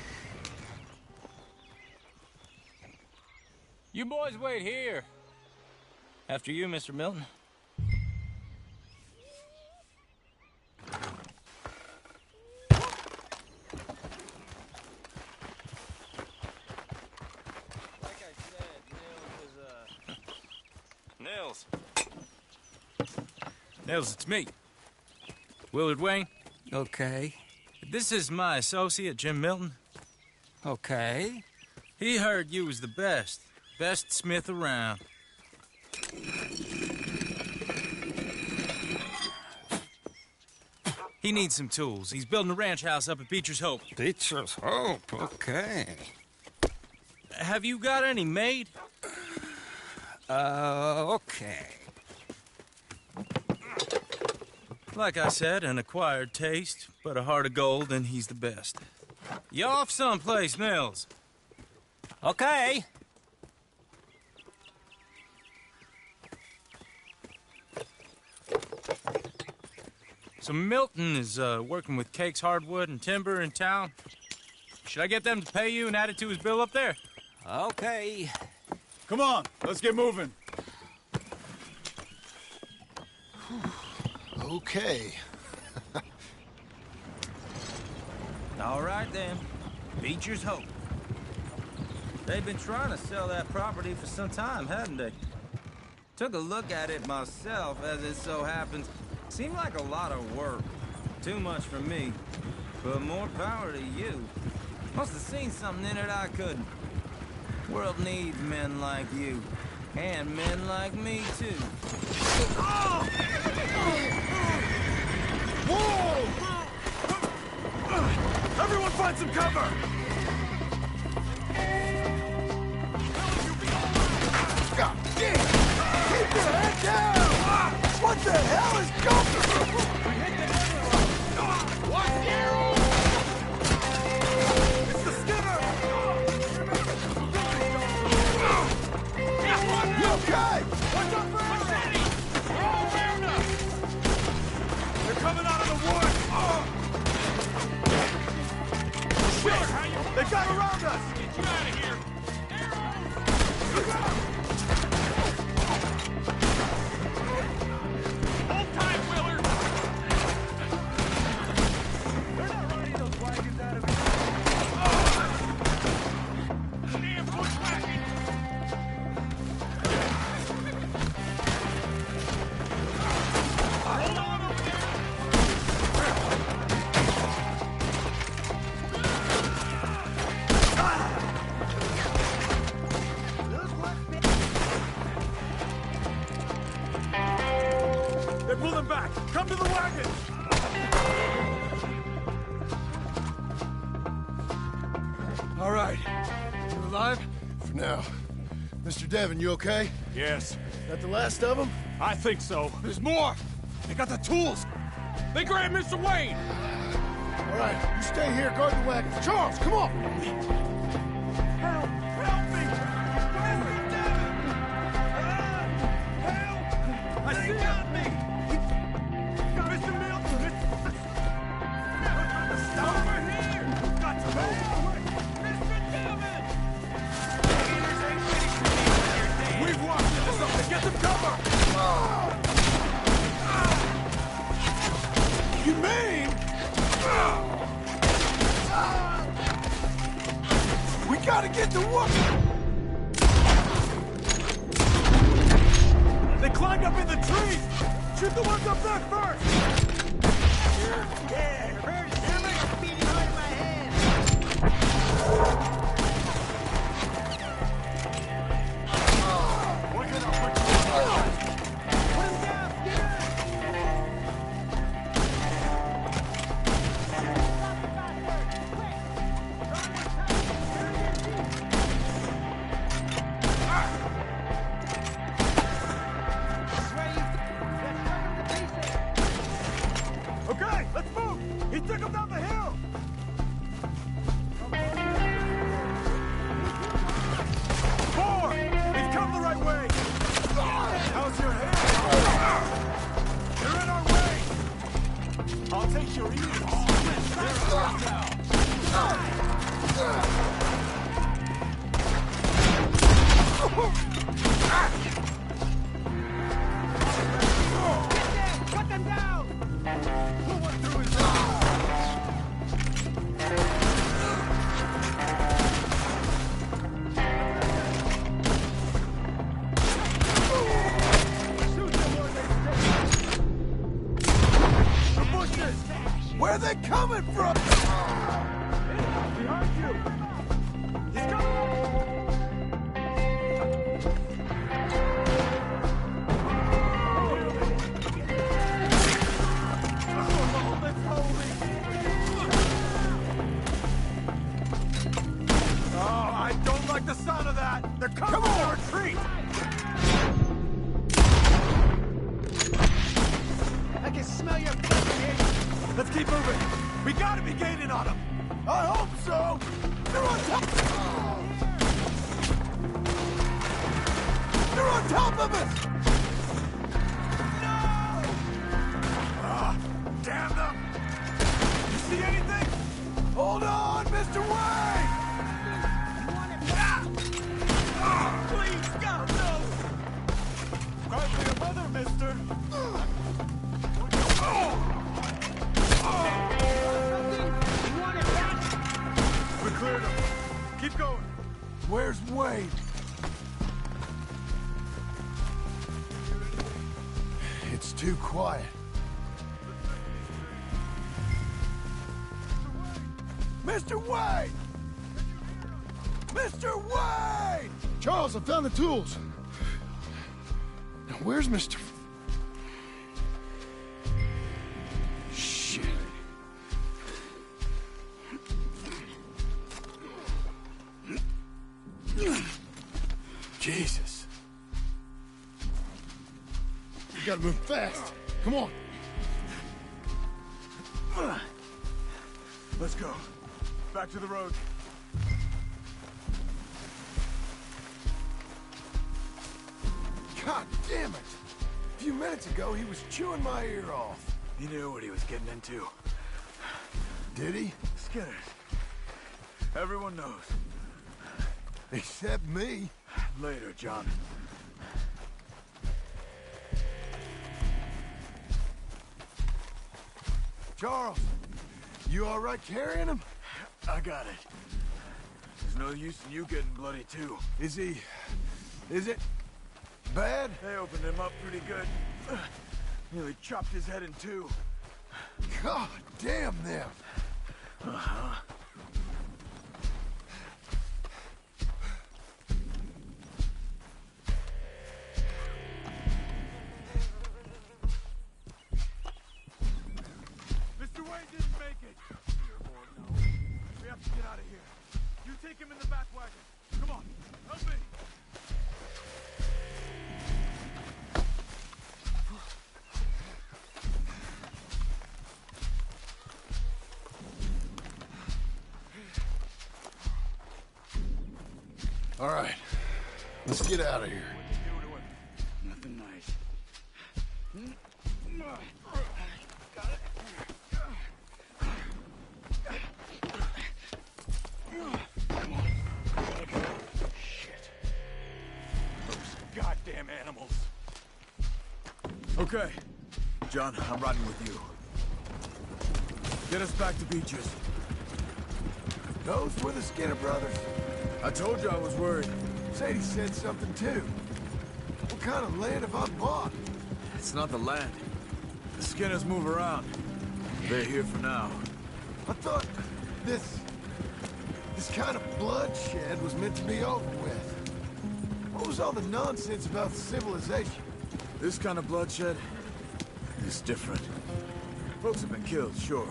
You boys wait here. After you, Mr. Milton. Nils, it's me. Willard Wayne. Okay. This is my associate, Jim Milton. Okay. He heard you was the best. Best smith around. He needs some tools. He's building a ranch house up at Beecher's Hope. Beecher's Hope, okay. Have you got any made? Okay. Like I said, an acquired taste, but a heart of gold, and he's the best. You off someplace, Nils? Okay. So Milton is working with Cake's Hardwood and Timber in town. Should I get them to pay you and add it to his bill up there? Okay. Come on, let's get moving. Okay. All right, then. Beecher's Hope. They've been trying to sell that property for some time, haven't they? Took a look at it myself, as it so happens. Seemed like a lot of work. Too much for me. But more power to you. Must have seen something in it I couldn't. World needs men like you. And men like me, too. Whoa! Everyone find some cover! God damn! Keep your head down! What the hell is going on? Watch the arrow! It's the Skinner! You okay? What's up, Machete? We're all round up! They're coming They're pulling back! Come to the wagon! All right. You alive? For now. Mr. Devon, you okay? Yes. That the last of them? I think so. There's more! They got the tools! They grabbed Mr. Wayne! All right, you stay here, guard the wagons. Charles, come on! Help! Help me! Mr. Devon! Help! I see got me! Mr. Milton! Stop over here! Got to help! Mr. Devon! We've walked into something! Get some cover! You mean? We gotta get to work! They climbed up in the trees! Shoot the ones up there first! Yeah, hurt! Damn it! I'm beating hard in my hand! What can I put you on? Put him down! Get him! Okay, let's move! He took him down the hill! Four! He's come the right way! How's your hand? You're in our way! I'll take your ears! Cut them down! Pull one through his Shoot them where they stay! The bushes! Where are they coming from? Behind you! He's coming! The sound of that! They're coming to retreat! I can smell your bitch! Let's keep moving! We gotta be gaining on them! I hope so! They're on top! They're on top of us! No! Ah, damn them! You see anything? Hold on, Mr. Wayne! Please, God, no! Cry for your mother, mister! We cleared him. Keep going. Where's Wade? It's too quiet. Mr. Wade! Mr. Wade! Charles, I found the tools. Now, where's Mr. Shit. Jesus. We gotta move fast. Come on. Let's go. Back to the road. God damn it! A few minutes ago, he was chewing my ear off. He knew what he was getting into. Did he? Skinners. Everyone knows. Except me. Later, John. Charles, you all right carrying him? I got it. There's no use in you getting bloody, too. Is it bad? They opened him up pretty good. Nearly chopped his head in two. God damn them. Uh-huh. take him in the back wagon. Come on, help me. All right, let's get out of here. Nothing nice. Shit. Those goddamn animals. Okay. John, I'm riding with you. Get us back to Beaches. Those were the Skinner brothers. I told you I was worried. Sadie said something too. What kind of land have I bought? It's not the land. The Skinners move around. They're here for now. I thought this kind of bloodshed was meant to be over with. What was all the nonsense about civilization? This kind of bloodshed is different. Folks have been killed, sure.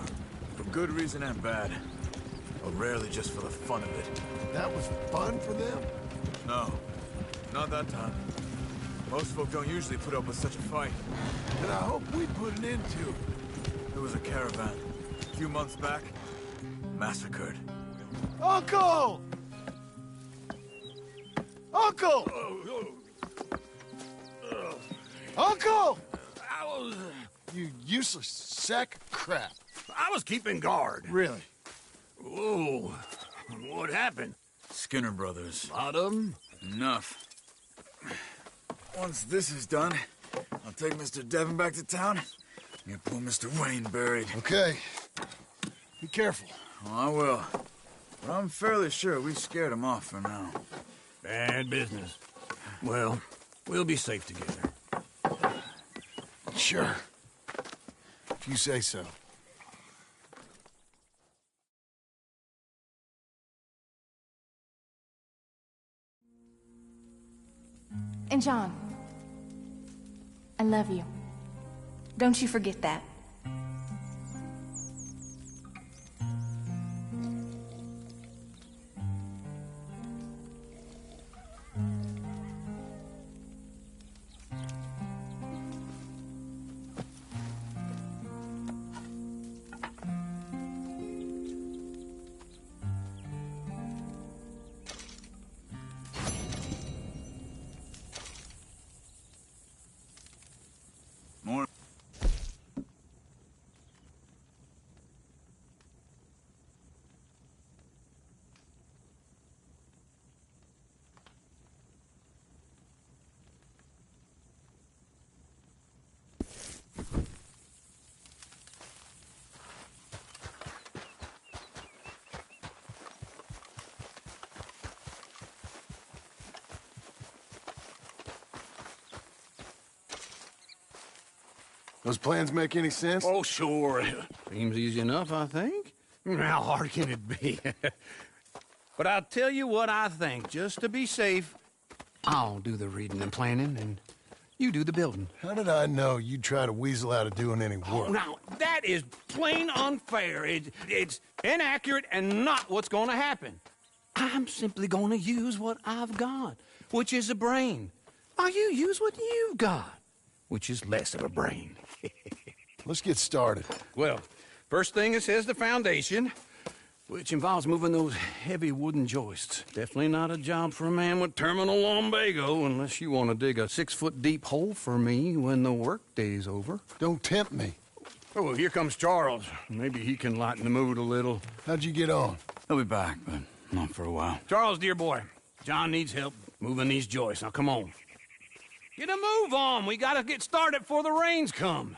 For good reason and bad. But rarely just for the fun of it. That was fun for them? No, not that time. Most folk don't usually put up with such a fight. And I hope we put an end to it. There was a caravan, a few months back, massacred. Uncle! Uncle! Uncle! You useless sack of crap. I was keeping guard. Really? Whoa. What happened? Skinner brothers. A lot of them? Enough. Once this is done, I'll take Mr. Devon back to town and get poor Mr. Wayne buried. Okay. Be careful. Oh, I will. But I'm fairly sure we scared him off for now. Bad business. Well, we'll be safe together. Sure. If you say so. And John, I love you. Don't you forget that. More. Those plans make any sense? Oh, sure. Seems easy enough, I think. How hard can it be? But I'll tell you what I think. Just to be safe, I'll do the reading and planning, and you do the building. How did I know you'd try to weasel out of doing any Oh, work? now, that is plain unfair. It's inaccurate and not what's going to happen. I'm simply going to use what I've got, which is a brain. While you use what you've got, which is less of a brain. Let's get started. Well, first thing it says the foundation, which involves moving those heavy wooden joists. Definitely not a job for a man with terminal lumbago unless you want to dig a 6-foot deep hole for me when the workday's over. Don't tempt me. Oh, here comes Charles. Maybe he can lighten the mood a little. How'd you get on? He'll be back, but not for a while. Charles, dear boy, John needs help moving these joists. Now, come on. Get a move on. We gotta get started before the rains come.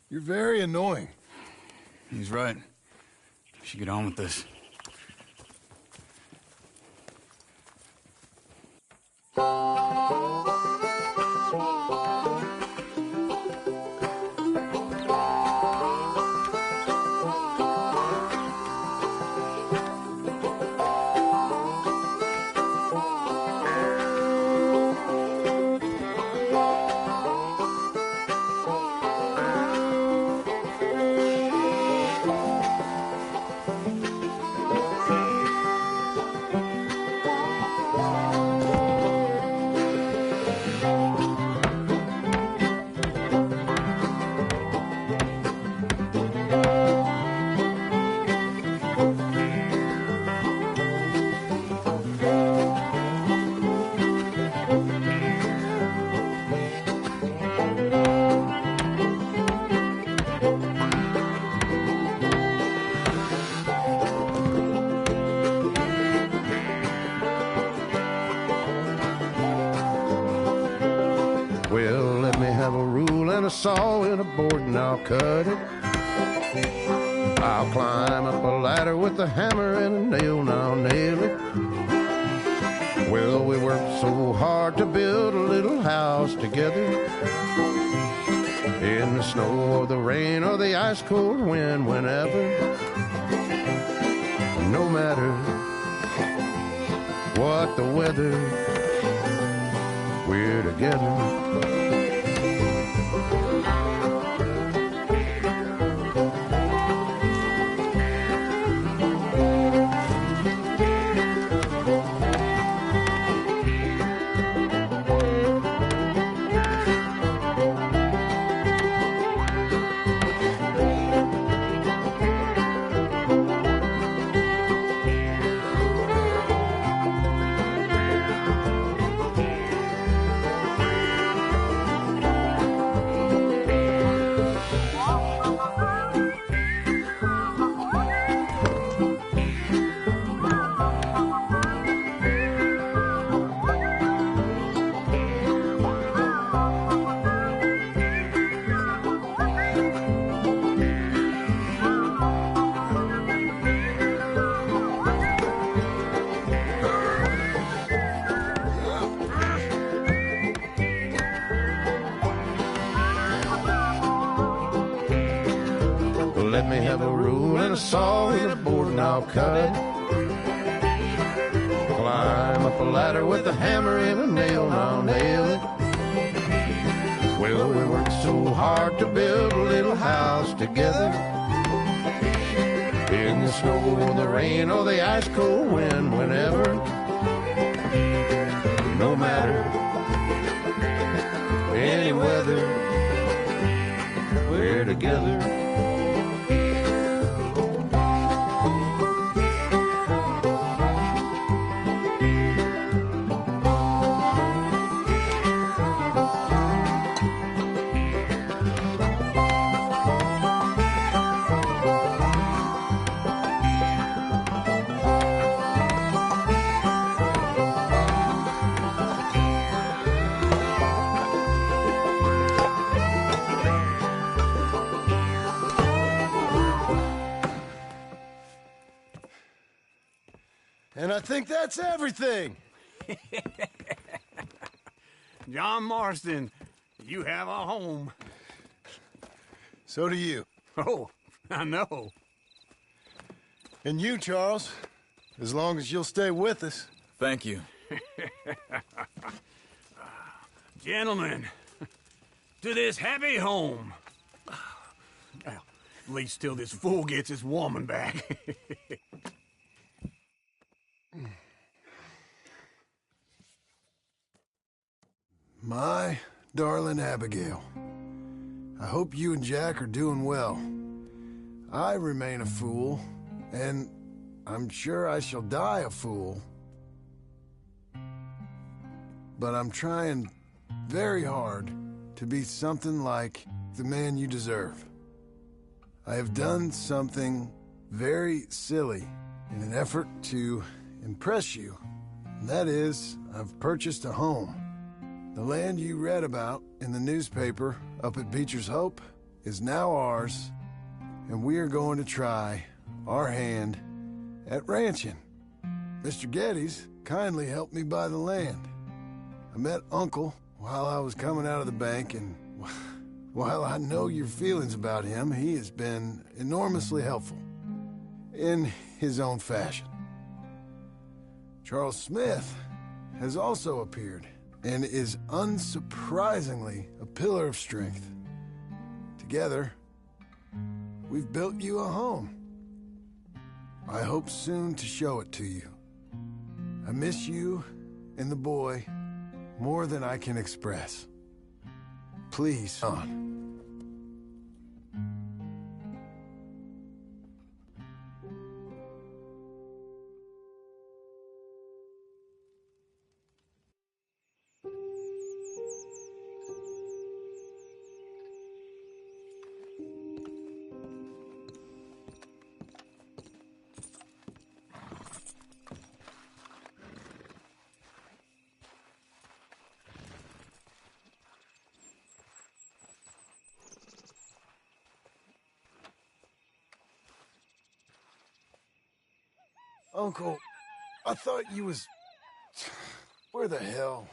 You're very annoying. He's right. We should get on with this. saw in a board and I'll cut it. I'll climb up a ladder with a hammer and a nail and I'll nail it. Well, we worked so hard to build a little house together. In the snow or the rain or the ice cold wind, whenever. No matter what the weather, we're together. Let me have a rule and a saw and a board and I'll cut it. Climb up a ladder with a hammer and a nail and I'll nail it. Well, we worked so hard to build a little house together. In the snow or the rain or the ice cold wind, whenever. No matter any weather, we're together. And I think that's everything. John Marston, you have a home. So do you. Oh, I know. And you, Charles, as long as you'll stay with us. Thank you. Gentlemen, to this happy home. Well, at least till this fool gets his woman back. My darling Abigail, I hope you and Jack are doing well. I remain a fool, and I'm sure I shall die a fool. But I'm trying very hard to be something like the man you deserve. I have done something very silly in an effort to impress you. And that is, I've purchased a home. The land you read about in the newspaper up at Beecher's Hope is now ours, and we are going to try our hand at ranching. Mr. Geddes kindly helped me buy the land. I met Uncle while I was coming out of the bank, and while I know your feelings about him, he has been enormously helpful in his own fashion. Charles Smith has also appeared and is unsurprisingly a pillar of strength. Together, we've built you a home. I hope soon to show it to you. I miss you and the boy more than I can express. Please, on. Uncle, I thought you was... Where the hell?